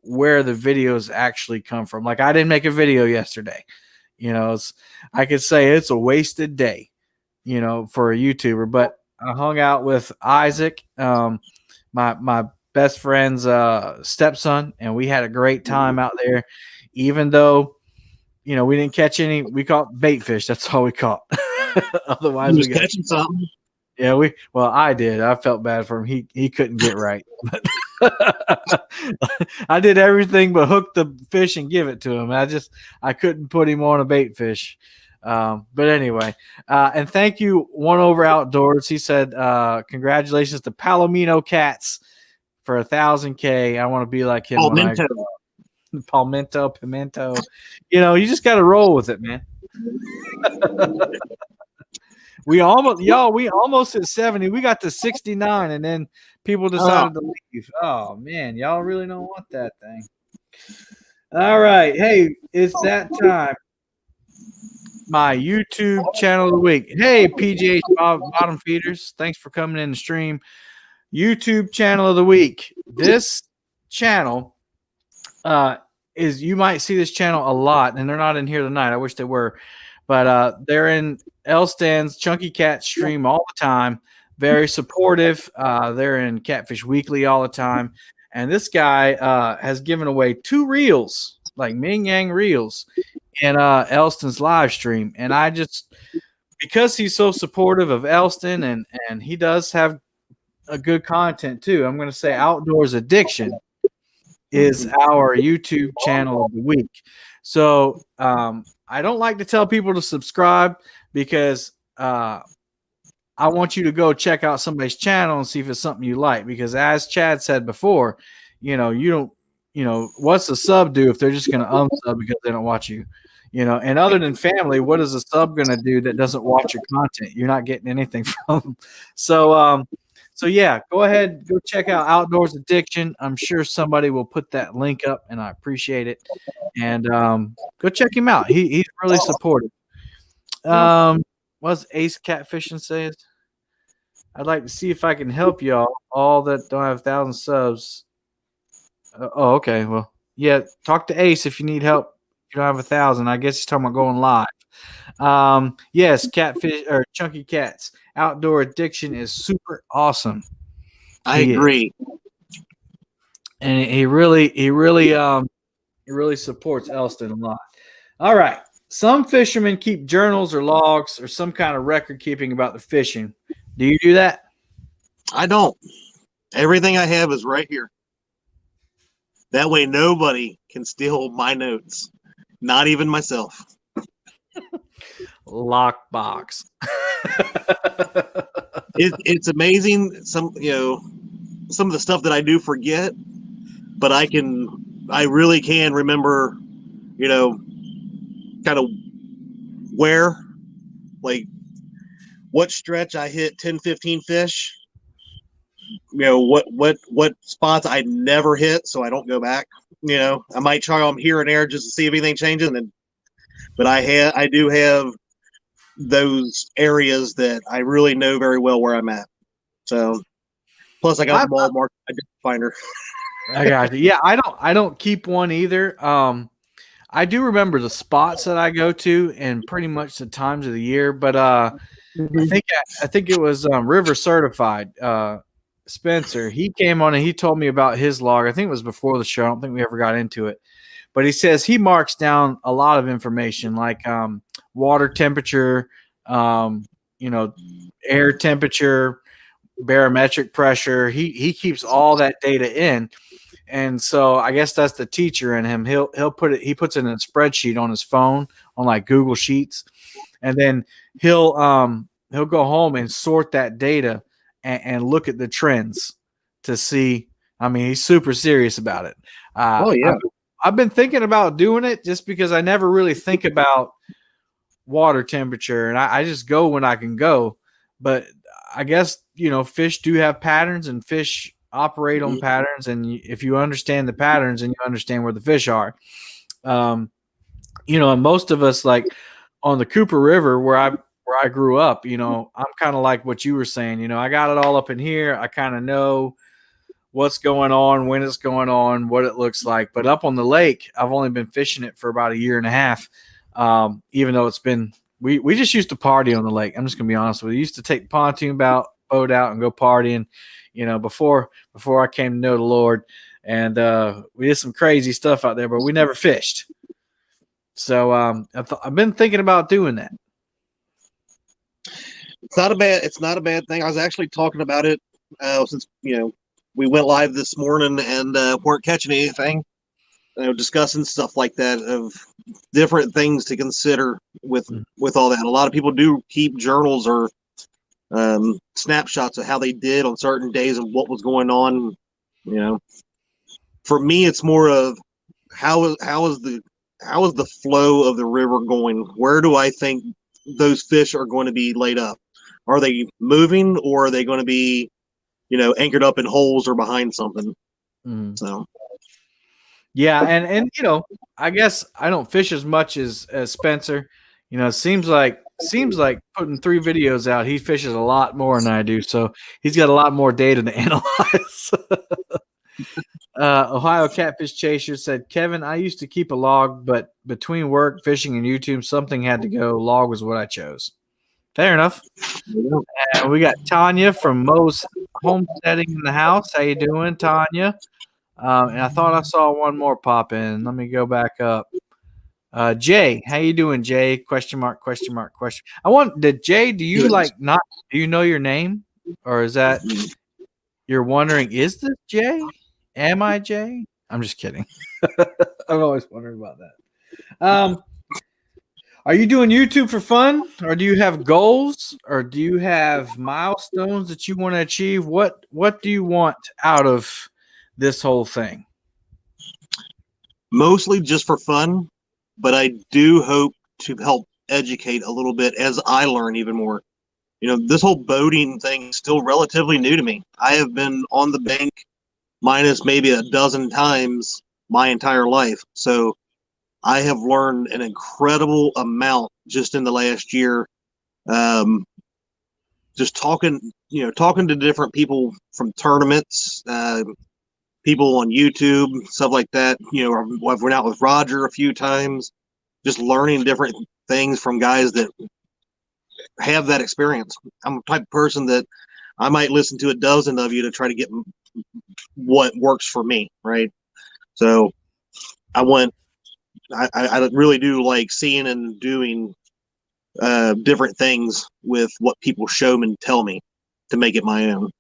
[SPEAKER 1] where the videos actually come from. Like, I didn't make a video yesterday. I could say it's a wasted day, for a YouTuber, but I hung out with Isaac, my best friend's stepson, and we had a great time out there. Even though, we didn't catch any, we caught bait fish. That's all we caught. Otherwise,
[SPEAKER 2] we got catching something.
[SPEAKER 1] Yeah, I did. I felt bad for him. He couldn't get right. I did everything but hook the fish and give it to him. I couldn't put him on a bait fish. But anyway, and thank you, One Over Outdoors. He said, congratulations to Palomino Cats for 1,000K. I want to be like him. Palmetto, pimento. You just got to roll with it, man. We almost hit 70. We got to 69, and then people decided to leave. Oh, man. Y'all really don't want that thing. All right. Hey, it's that time. My YouTube channel of the week. Hey, PGH Bottom Feeders. Thanks for coming in the stream. YouTube channel of the week. This channel is, you might see this channel a lot, and they're not in here tonight. I wish they were, but they're in Elstan's Chunky Cat stream all the time. Very supportive. They're in Catfish Weekly all the time, and this guy has given away 2 reels, like Ming Yang reels, in Elston's live stream. And I just, because he's so supportive of Elston, and he does have a good content too, I'm going to say Outdoors Addiction is our YouTube channel of the week. So I don't like to tell people to subscribe, because I want you to go check out somebody's channel and see if it's something you like. Because as Chad said before, you don't, what's a sub do if they're just going to unsub because they don't watch you? And other than family, what is a sub going to do that doesn't watch your content? You're not getting anything from them. So yeah, go ahead, go check out Outdoors Addiction. I'm sure somebody will put that link up, and I appreciate it. And go check him out. He's really supportive. What's Ace Catfishing says? I'd like to see if I can help y'all, all that don't have 1,000 subs. Okay. Well, yeah, talk to Ace if you need help. If you don't have 1,000, I guess he's talking about going live. Yes, Catfish or Chunky Cats. Outdoor Addiction is super awesome.
[SPEAKER 2] I agree.
[SPEAKER 1] And he really supports Elston a lot. All right. Some fishermen keep journals or logs or some kind of record keeping about the fishing. Do you do that?
[SPEAKER 2] I don't. Everything I have is right here. That way nobody can steal my notes. Not even myself.
[SPEAKER 1] Lockbox.
[SPEAKER 2] It's amazing. Some of the stuff that I do forget, but I really can remember, kind of where what stretch I hit 10, 15 fish. What spots I never hit, so I don't go back. I might try them here and there just to see if anything changes. But I do have those areas that I really know very well where I'm at. So plus I got them all marked by finder.
[SPEAKER 1] I got you. Yeah, I don't keep one either. I do remember the spots that I go to and pretty much the times of the year, but I think it was River Certified. Spencer, he came on and he told me about his log. I think it was before the show. I don't think we ever got into it, but he says he marks down a lot of information like water temperature, air temperature, barometric pressure. He keeps all that data in. And so I guess that's the teacher in him. He puts it in a spreadsheet on his phone on like Google Sheets, and then he'll go home and sort that data and look at the trends to see. I mean, he's super serious about it.
[SPEAKER 2] Oh yeah,
[SPEAKER 1] I've been thinking about doing it just because I never really think about water temperature, and I just go when I can go. But I guess fish do have patterns, and fish operate on patterns, and if you understand the patterns and you understand where the fish are, and most of us, like on the Cooper River where I grew up, I'm kind of like what you were saying. I got it all up in here. I kind of know what's going on, when it's going on, what it looks like. But up on the lake, I've only been fishing it for about a year and a half. Even though it's been, we just used to party on the lake. I'm just gonna be honest with you. We used to take the pontoon boat out and go partying. Before I came to know the Lord, and we did some crazy stuff out there, but we never fished. So I've been thinking about doing that.
[SPEAKER 2] It's not a bad thing. I was actually talking about it since we went live this morning and weren't catching anything. Discussing stuff like that of different things to consider with all that. A lot of people do keep journals or snapshots of how they did on certain days and what was going on. For me, it's more of how is the flow of the river going? Where do I think those fish are going to be laid up? Are they moving, or are they going to be, anchored up in holes or behind something? So,
[SPEAKER 1] yeah, and I guess I don't fish as much as Spencer. It seems like putting 3 videos out, he fishes a lot more than I do, so he's got a lot more data to analyze. Ohio Catfish Chaser said, Kevin, I used to keep a log, but between work, fishing, and YouTube, something had to go. Log was what I chose. Fair enough. And we got Tanya from Mo's Homesteading in the house. How you doing, Tanya? And I thought I saw one more pop in. Let me go back up. Jay, how you doing, Jay? Question mark. Jay, do you do you know your name? Or is that you're wondering, is this Jay? Am I Jay? I'm just kidding. I've always wondered about that. Are you doing YouTube for fun, or do you have goals, or do you have milestones that you want to achieve? What do you want out of this whole thing?
[SPEAKER 2] Mostly just for fun, but I do hope to help educate a little bit as I learn even more. This whole boating thing is still relatively new to me. I have been on the bank minus maybe a dozen times my entire life. So I have learned an incredible amount just in the last year. Just talking to different people from tournaments, people on YouTube, stuff like that. I've went out with Roger a few times, just learning different things from guys that have that experience. I'm the type of person that I might listen to a dozen of you to try to get what works for me, right? So I really do like seeing and doing different things with what people show me and tell me to make it my own.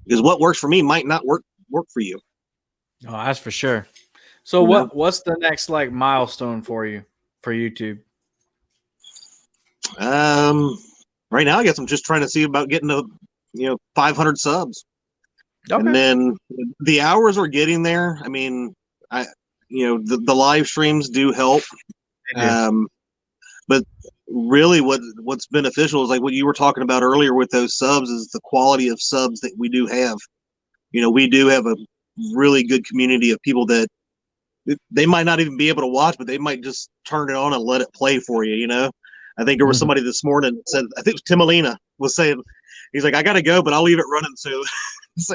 [SPEAKER 2] Because what works for me might not work for you.
[SPEAKER 1] Oh, that's for sure. So what's the next milestone for you for YouTube?
[SPEAKER 2] Right now I guess I'm just trying to see about getting to 500 subs. Okay. And then the hours are getting there. I mean, the live streams do help. But really what's beneficial is like what you were talking about earlier with those subs is the quality of subs that we do have. We do have a really good community of people that they might not even be able to watch, but they might just turn it on and let it play for you. I think there was somebody this morning that said, I think it was Timalina was saying, he's like, I got to go, but I'll leave it running so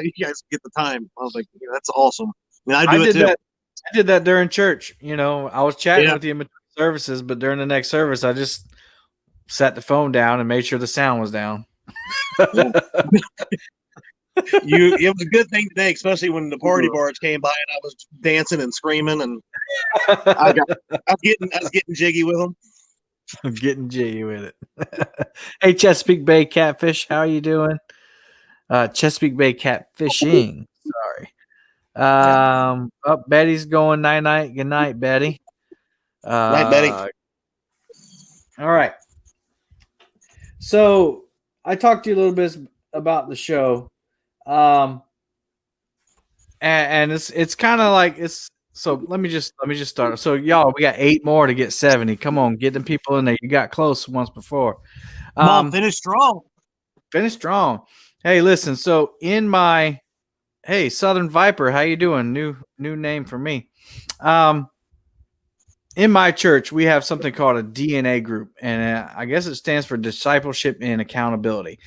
[SPEAKER 2] you guys get the time. I was like, that's awesome. I do it too.
[SPEAKER 1] I did that during church. I was chatting
[SPEAKER 2] Yeah.
[SPEAKER 1] with you in between services, but during the next service, I just set the phone down and made sure the sound was down.
[SPEAKER 2] It was a good thing today, especially when the party barge came by and I was dancing and screaming, and I was getting jiggy with them.
[SPEAKER 1] I'm getting jiggy with it. Hey, Chesapeake Bay Catfish, how are you doing? Chesapeake Bay Catfishing. Sorry. Betty's going night. Good night, Betty.
[SPEAKER 2] Night, Betty.
[SPEAKER 1] All right. So I talked to you a little bit about the show. And it's kind of like it's so let me just start. So y'all, we got 8 more to get 70. Come on, get them people in there. You got close once before.
[SPEAKER 2] Come on, finish strong.
[SPEAKER 1] Finish strong. Hey, listen, so hey, Southern Viper, how you doing? New name for me. In my church, we have something called a DNA group, and I guess it stands for discipleship and accountability.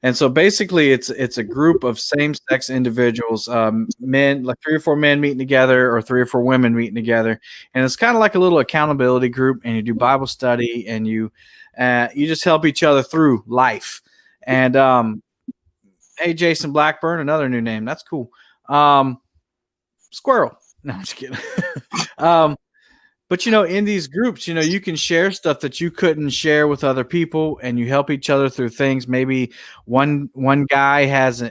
[SPEAKER 1] And so basically it's a group of same-sex individuals, men, like 3 or 4 men meeting together or 3 or 4 women meeting together. And it's kind of like a little accountability group, and you do Bible study and you just help each other through life. And hey, Jason Blackburn, another new name. That's cool. Squirrel. No, I'm just kidding. But, in these groups, you can share stuff that you couldn't share with other people, and you help each other through things. Maybe one guy has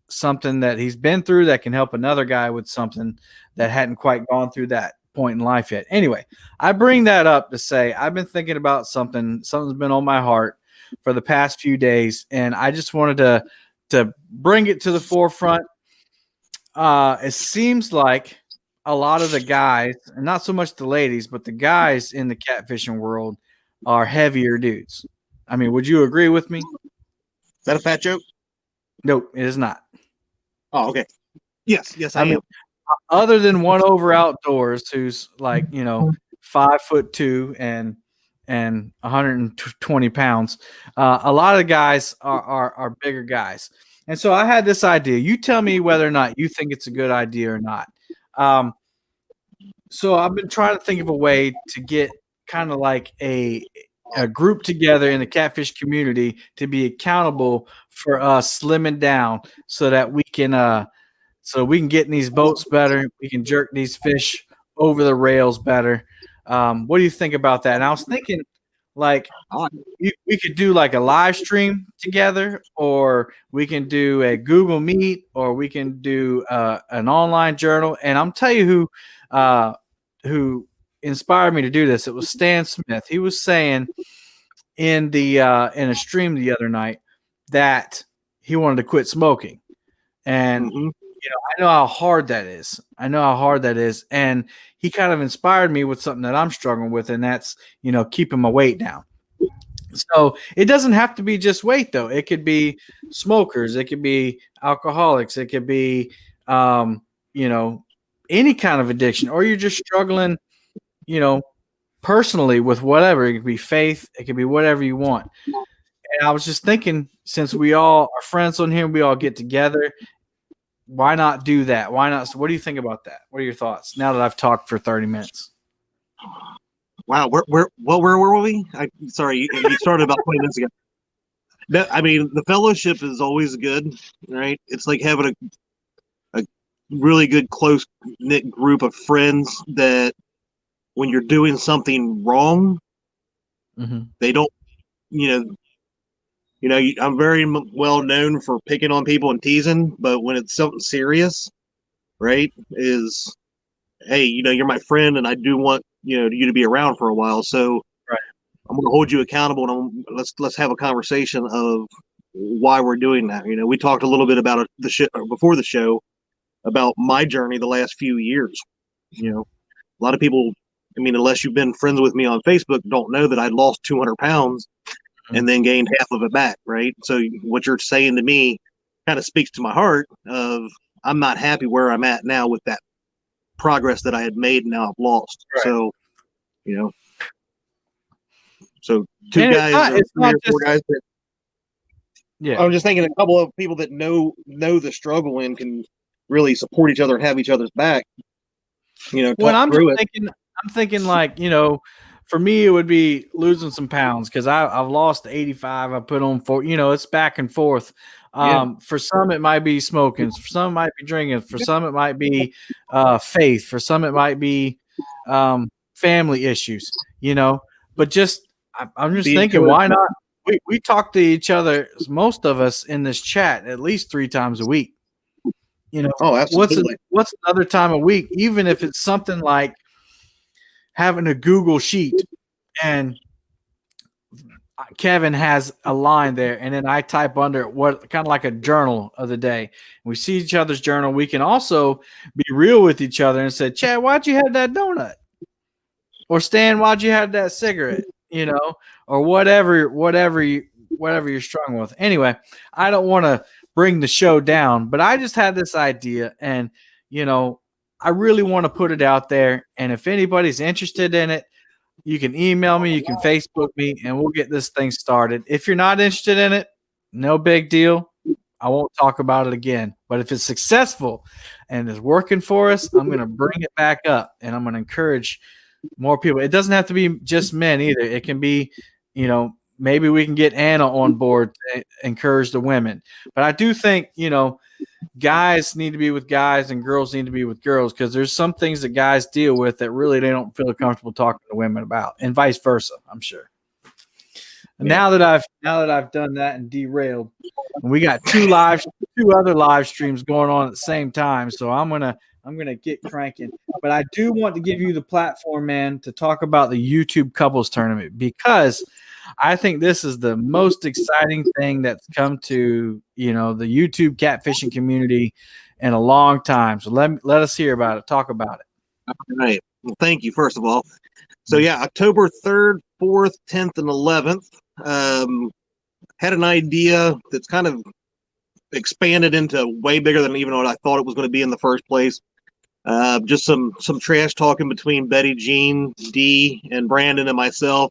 [SPEAKER 1] something that he's been through that can help another guy with something that hadn't quite gone through that point in life yet. Anyway, I bring that up to say I've been thinking about something's been on my heart for the past few days, and I just wanted to bring it to the forefront. It seems like a lot of the guys, and not so much the ladies, but the guys in the catfishing world are heavier dudes. I mean, would you agree with me?
[SPEAKER 2] Is that a fat joke?
[SPEAKER 1] Nope, it is not.
[SPEAKER 2] Oh, okay. Yes, I am.
[SPEAKER 1] Other than One Over Outdoors, who's like, 5'2" and 120 pounds, a lot of the guys are bigger guys. And so I had this idea. You tell me whether or not you think it's a good idea or not. So I've been trying to think of a way to get kind of like a group together in the catfish community to be accountable for us slimming down so that we can get in these boats better. We can jerk these fish over the rails better. What do you think about that? And I was thinking, like, we could do like a live stream together, or we can do a Google Meet, or we can do an online journal. And I'm tell you who inspired me to do this. It was Stan Smith. He was saying in a stream the other night that he wanted to quit smoking, and I know how hard that is. And he kind of inspired me with something that I'm struggling with, and that's, keeping my weight down. So it doesn't have to be just weight, though. It could be smokers. It could be alcoholics. It could be, any kind of addiction, or you're just struggling, personally with whatever. It could be faith. It could be whatever you want. And I was just thinking, since we all are friends on here, we all get together, why not do that? Why not? So what do you think about that? What are your thoughts now that I've talked for 30 minutes?
[SPEAKER 2] Wow, where were we? Sorry, you started about 20 minutes ago. The fellowship is always good, right? It's like having a really good, close knit group of friends that when you're doing something wrong, they don't, I'm very well known for picking on people and teasing, but when it's something serious, right, is, hey, you're my friend and I do want, you to be around for a while. So
[SPEAKER 1] right.
[SPEAKER 2] I'm going to hold you accountable, and let's have a conversation of why we're doing that. We talked a little bit about the show before the show about my journey the last few years. A lot of people I mean, unless you've been friends with me on Facebook, don't know that I lost 200 pounds and then gained half of it back, right? So what you're saying to me kind of speaks to my heart of I'm not happy where I'm at now with that progress that I had made and now I've lost.
[SPEAKER 1] Right.
[SPEAKER 2] So, you know, so
[SPEAKER 1] And it's not
[SPEAKER 2] four
[SPEAKER 1] just,
[SPEAKER 2] guys that
[SPEAKER 1] yeah.
[SPEAKER 2] I'm just thinking a couple of people that know the struggle and can really support each other and have each other's back. You know,
[SPEAKER 1] When
[SPEAKER 2] talk through it.
[SPEAKER 1] I'm thinking like, you know, for me, it would be losing some pounds because I've lost 85. I put on 4, you know, it's back and forth. For some, it might be smoking. For some, it might be drinking. For some, it might be faith. For some, it might be family issues, you know. But I'm just thinking, why not? We talk to each other, most of us in this chat, at least 3 times a week. You know,
[SPEAKER 2] Oh, absolutely.
[SPEAKER 1] What's another time a week, even if it's something like having a Google sheet and Kevin has a line there, and then I type under it what kind of like a journal of the day. We see each other's journal. We can also be real with each other and say, Chad, why'd you have that donut? Or Stan, why'd you have that cigarette? You know, or whatever you're struggling with. Anyway, I don't want to bring the show down, but I just had this idea, and you know, I really want to put it out there. And if anybody's interested in it, you can email me, you can Facebook me, and we'll get this thing started. If you're not interested in it, no big deal. I won't talk about it again. But if it's successful and is working for us, I'm going to bring it back up, and I'm going to encourage more people. It doesn't have to be just men either. It can be, you know, maybe we can get Anna on board to encourage the women. But I do think, you know, guys need to be with guys and girls need to be with girls because there's some things that guys deal with that really they don't feel comfortable talking to women about, and vice versa, I'm sure. And now that I've done that and derailed, and we got 2 other live streams going on at the same time, so I'm gonna get cranking. But I do want to give you the platform, man, to talk about the YouTube couples tournament because I think this is the most exciting thing that's come to, you know, the YouTube catfishing community in a long time. So let us hear about it. Talk about it.
[SPEAKER 2] All right. Well, thank you, first of all. So yeah, October 3rd, 4th, 10th, and 11th. Had an idea that's kind of expanded into way bigger than even what I thought it was going to be in the first place. Just some trash talking between Betty Jean, Dee, and Brandon and myself,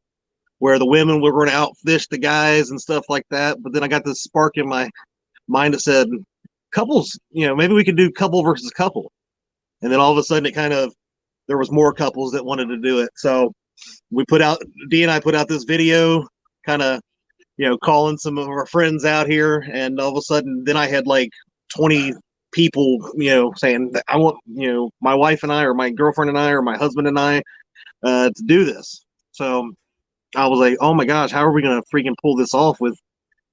[SPEAKER 2] where the women were going to outfish the guys and stuff like that. But then I got this spark in my mind that said, couples, you know, maybe we could do couple versus couple. And then all of a sudden there was more couples that wanted to do it. So Dee and I put out this video kind of, you know, calling some of our friends out here. And all of a sudden then I had like 20 people, you know, saying that I want, you know, my wife and I, or my girlfriend and I, or my husband and I to do this. So I was like, oh my gosh, how are we going to freaking pull this off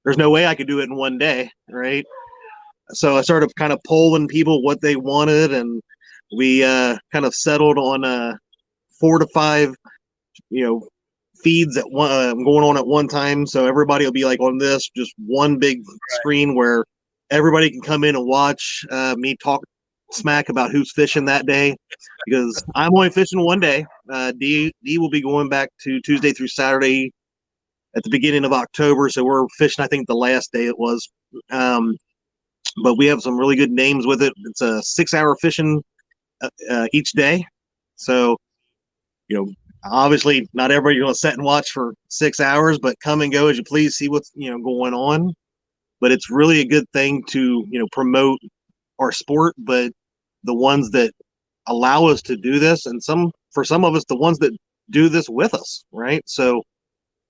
[SPEAKER 2] there's no way I could do it in one day. Right. So I started kind of polling people what they wanted, and we kind of settled on 4 to 5, you know, feeds at one going on at one time. So everybody will be like on this, just one big screen where everybody can come in and watch me talk smack about who's fishing that day, because I'm only fishing one day. Dee will be going back to Tuesday through Saturday at the beginning of October. So we're fishing, I think, the last day it was. But we have some really good names with it. It's a 6-hour fishing each day. So, you know, obviously not everybody going to sit and watch for 6 hours, but come and go as you please, see what's, you know, going on. But it's really a good thing to, you know, promote our sport, but the ones that allow us to do this, and for some of us, the ones that do this with us, right? So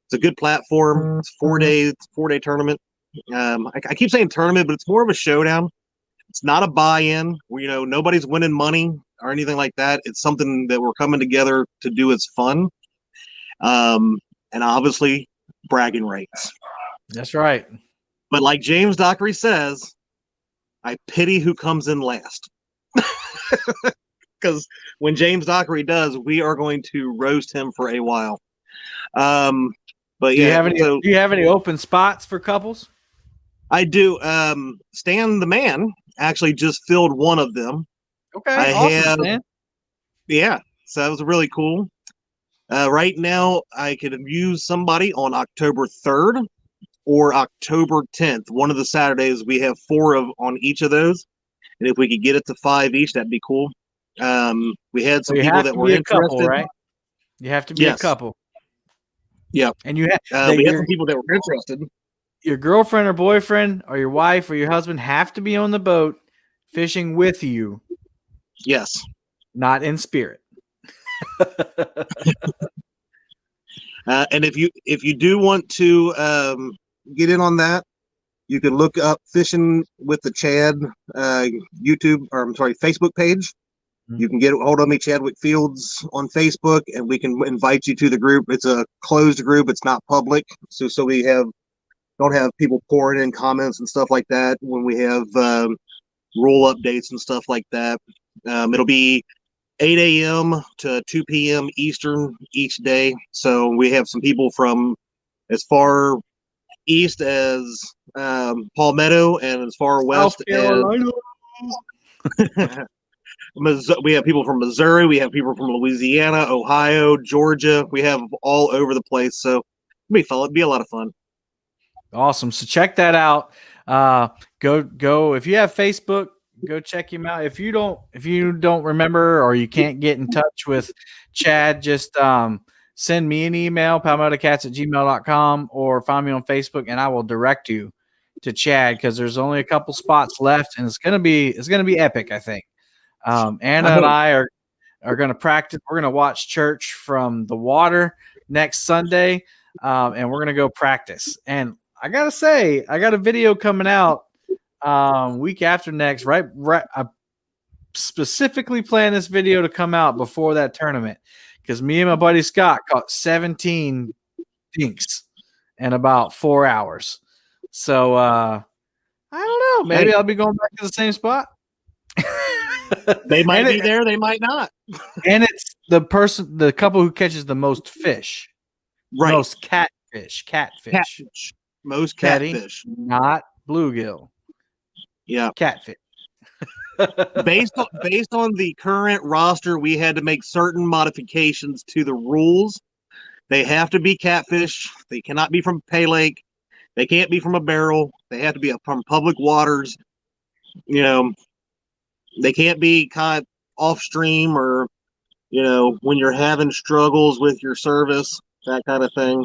[SPEAKER 2] it's a good platform. It's 4-day tournament. I keep saying tournament, but it's more of a showdown. It's not a buy-in where, you know, nobody's winning money or anything like that. It's something that we're coming together to do. It's fun. And obviously bragging rights.
[SPEAKER 1] That's right.
[SPEAKER 2] But like James Dockery says, I pity who comes in last. Because when James Dockery does, we are going to roast him for a while. But yeah,
[SPEAKER 1] do you have any open spots for couples?
[SPEAKER 2] I do. Stan the Man actually just filled one of them.
[SPEAKER 1] Okay, awesome, Stan.
[SPEAKER 2] Yeah, so that was really cool. Right now, I could use somebody on October 3rd or October 10th. One of the Saturdays, we have 4 on each of those. And if we could get it to 5 each, that'd be cool. We had some
[SPEAKER 1] you
[SPEAKER 2] people
[SPEAKER 1] have
[SPEAKER 2] that
[SPEAKER 1] to
[SPEAKER 2] were
[SPEAKER 1] be a
[SPEAKER 2] interested.
[SPEAKER 1] couple, right? You have to be a
[SPEAKER 2] Yes.
[SPEAKER 1] couple.
[SPEAKER 2] Yeah.
[SPEAKER 1] And you have
[SPEAKER 2] We had some people that were interested.
[SPEAKER 1] your girlfriend or boyfriend or your wife or your husband have to be on the boat fishing with you.
[SPEAKER 2] Yes.
[SPEAKER 1] Not in spirit.
[SPEAKER 2] And if you do want to get in on that, you can look up Fishing with the Chad Facebook page. You can get a hold of me, Chadwick Fields, on Facebook, and we can invite you to the group. It's a closed group; it's not public, so we don't have people pouring in comments and stuff like that when we have rule updates and stuff like that. It'll be 8 a.m. to 2 p.m. Eastern each day. So we have some people from as far east as Palmetto and as far west as we have people from Missouri. We have people from Louisiana, Ohio, Georgia. We have all over the place. So it'd be a lot of fun.
[SPEAKER 1] Awesome. So check that out. Go if you have Facebook, go check him out. If you don't remember or you can't get in touch with Chad, just send me an email, palmettocats@gmail.com, or find me on Facebook and I will direct you to Chad because there's only a couple spots left and it's gonna be epic, I think. Anna and I are gonna practice. We're gonna watch church from the water next Sunday, and we're gonna go practice. And I gotta say, I got a video coming out week after next. Right. I specifically planned this video to come out before that tournament because me and my buddy Scott caught 17 dinks in about 4 hours. So I don't know. Maybe I'll be going back to the same spot.
[SPEAKER 2] They might be there. They might not.
[SPEAKER 1] And it's the couple who catches the most fish.
[SPEAKER 2] Right.
[SPEAKER 1] Most catfish.
[SPEAKER 2] Most
[SPEAKER 1] Teddy,
[SPEAKER 2] catfish.
[SPEAKER 1] not bluegill.
[SPEAKER 2] Yeah.
[SPEAKER 1] Catfish.
[SPEAKER 2] based on the current roster, we had to make certain modifications to the rules. They have to be catfish. They cannot be from Pay Lake. They can't be from a barrel. They have to be from public waters. They can't be caught off stream or, when you're having struggles with your service, that kind of thing.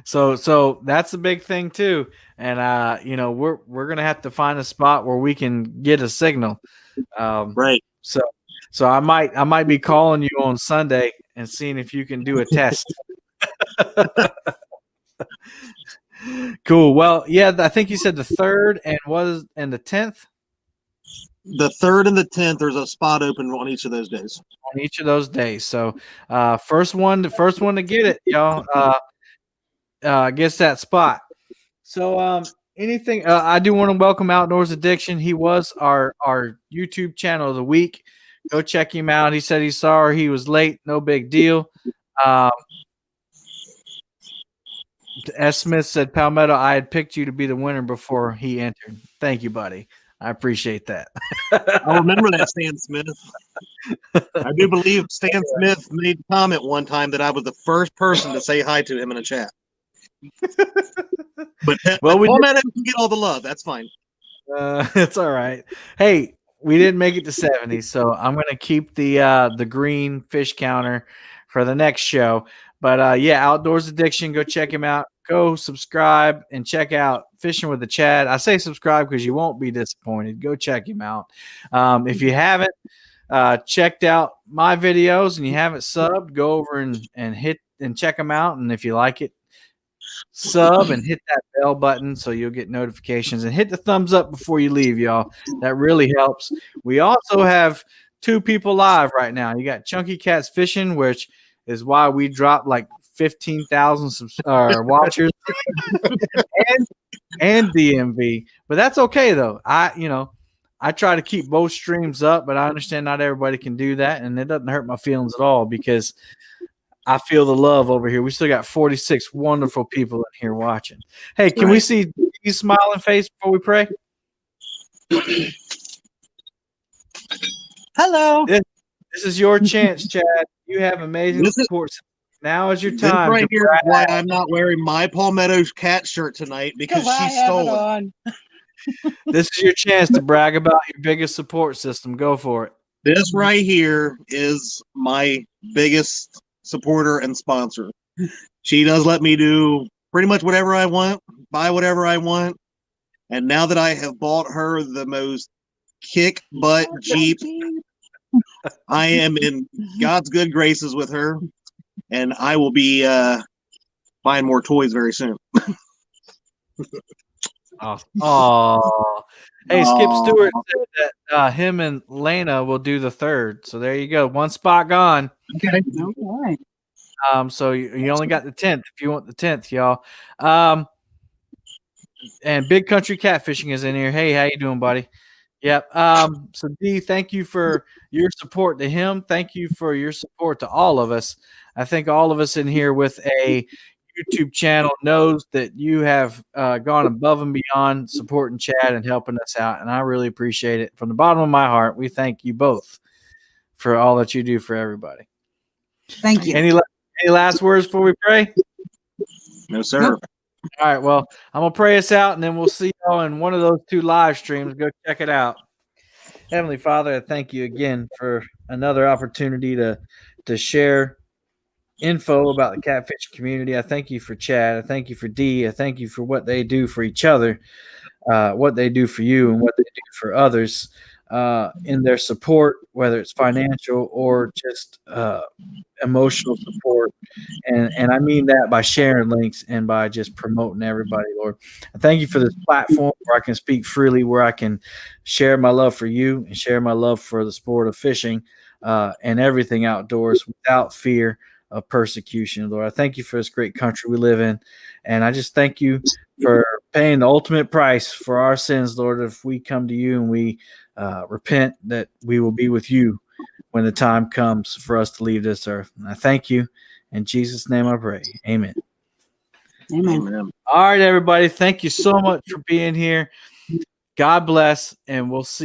[SPEAKER 1] So that's a big thing too. And we're gonna have to find a spot where we can get a signal.
[SPEAKER 2] Right.
[SPEAKER 1] So I might be calling you on Sunday and seeing if you can do a test. Cool. Well, yeah, I think you said the 3rd and the 10th.
[SPEAKER 2] The 3rd and the 10th, there's a spot open on each of those days.
[SPEAKER 1] On each of those days. So first one to get it, y'all. Gets that spot. So anything I do want to welcome Outdoors Addiction. He was our YouTube channel of the week. Go check him out. He said he's sorry he was late. No big deal. S. Smith said, Palmetto, I had picked you to be the winner before he entered. Thank you, buddy. I appreciate that.
[SPEAKER 2] I remember that, Stan Smith. I do believe Stan Smith made a comment one time that I was the first person to say hi to him in a chat. But Palmetto can get all the love. That's fine.
[SPEAKER 1] It's all right. Hey, we didn't make it to 70, so I'm going to keep the green fish counter for the next show. But yeah, Outdoors Addiction, go check him out. Go subscribe and check out Fishing with the Chad. I say subscribe because you won't be disappointed. Go check him out. If you haven't checked out my videos and you haven't subbed, go over and hit and check them out. And if you like it, sub and hit that bell button so you'll get notifications, and hit the thumbs up before you leave, y'all. That really helps. We also have 2 people live right now. You got Chunky Cats Fishing, which is why we dropped like 15,000 watchers and DMV, but that's okay though. I try to keep both streams up, but I understand not everybody can do that, and it doesn't hurt my feelings at all because I feel the love over here. We still got 46 wonderful people in here watching. Hey, can we see you smiling face before we pray?
[SPEAKER 3] Hello.
[SPEAKER 1] This is your chance, Chad. You have amazing
[SPEAKER 2] This is-
[SPEAKER 1] support. Now is your
[SPEAKER 2] This
[SPEAKER 1] time.
[SPEAKER 2] right
[SPEAKER 1] to
[SPEAKER 2] here is why I'm not wearing my Palmetto cat shirt tonight because
[SPEAKER 4] I
[SPEAKER 2] she
[SPEAKER 4] have
[SPEAKER 2] stole
[SPEAKER 4] it
[SPEAKER 2] it.
[SPEAKER 4] on.
[SPEAKER 1] This is your chance to brag about your biggest support system. Go for it.
[SPEAKER 2] This right here is my biggest supporter and sponsor. She does let me do pretty much whatever I want, buy whatever I want. And now that I have bought her the most kick butt Jeep, I am in God's good graces with her. And I will be buying more toys very soon.
[SPEAKER 1] Awesome. Oh, hey, Skip
[SPEAKER 2] Aw.
[SPEAKER 1] Stewart said that him and Lena will do the third. So there you go. One spot gone.
[SPEAKER 2] Okay.
[SPEAKER 3] Okay.
[SPEAKER 1] So you only got the 10th if you want the 10th, y'all. And Big Country Catfishing is in here. Hey, how you doing, buddy? Yep. So D, thank you for your support to him. Thank you for your support to all of us. I think all of us in here with a YouTube channel knows that you have gone above and beyond supporting Chad and helping us out, and I really appreciate it from the bottom of my heart. We thank you both for all that you do for everybody.
[SPEAKER 3] Thank you.
[SPEAKER 1] Any last words before we pray?
[SPEAKER 2] No, sir.
[SPEAKER 3] Nope.
[SPEAKER 1] All right. Well, I'm gonna pray us out, and then we'll see y'all in one of those 2 live streams. Go check it out. Heavenly Father, I thank you again for another opportunity to share info about the catfish community. I thank you for Chad. I thank you for D. I thank you for what they do for each other, what they do for you, and what they do for others in their support, whether it's financial or just emotional support. And I mean that by sharing links and by just promoting everybody, Lord. I thank you for this platform where I can speak freely, where I can share my love for you and share my love for the sport of fishing and everything outdoors without fear of persecution, Lord. I thank you for this great country we live in. And I just thank you for paying the ultimate price for our sins, Lord. If we come to you and we repent, that we will be with you when the time comes for us to leave this earth. And I thank you. In Jesus' name I pray. Amen.
[SPEAKER 3] Amen.
[SPEAKER 2] Amen.
[SPEAKER 1] All right, everybody. Thank you so much for being here. God bless, and we'll see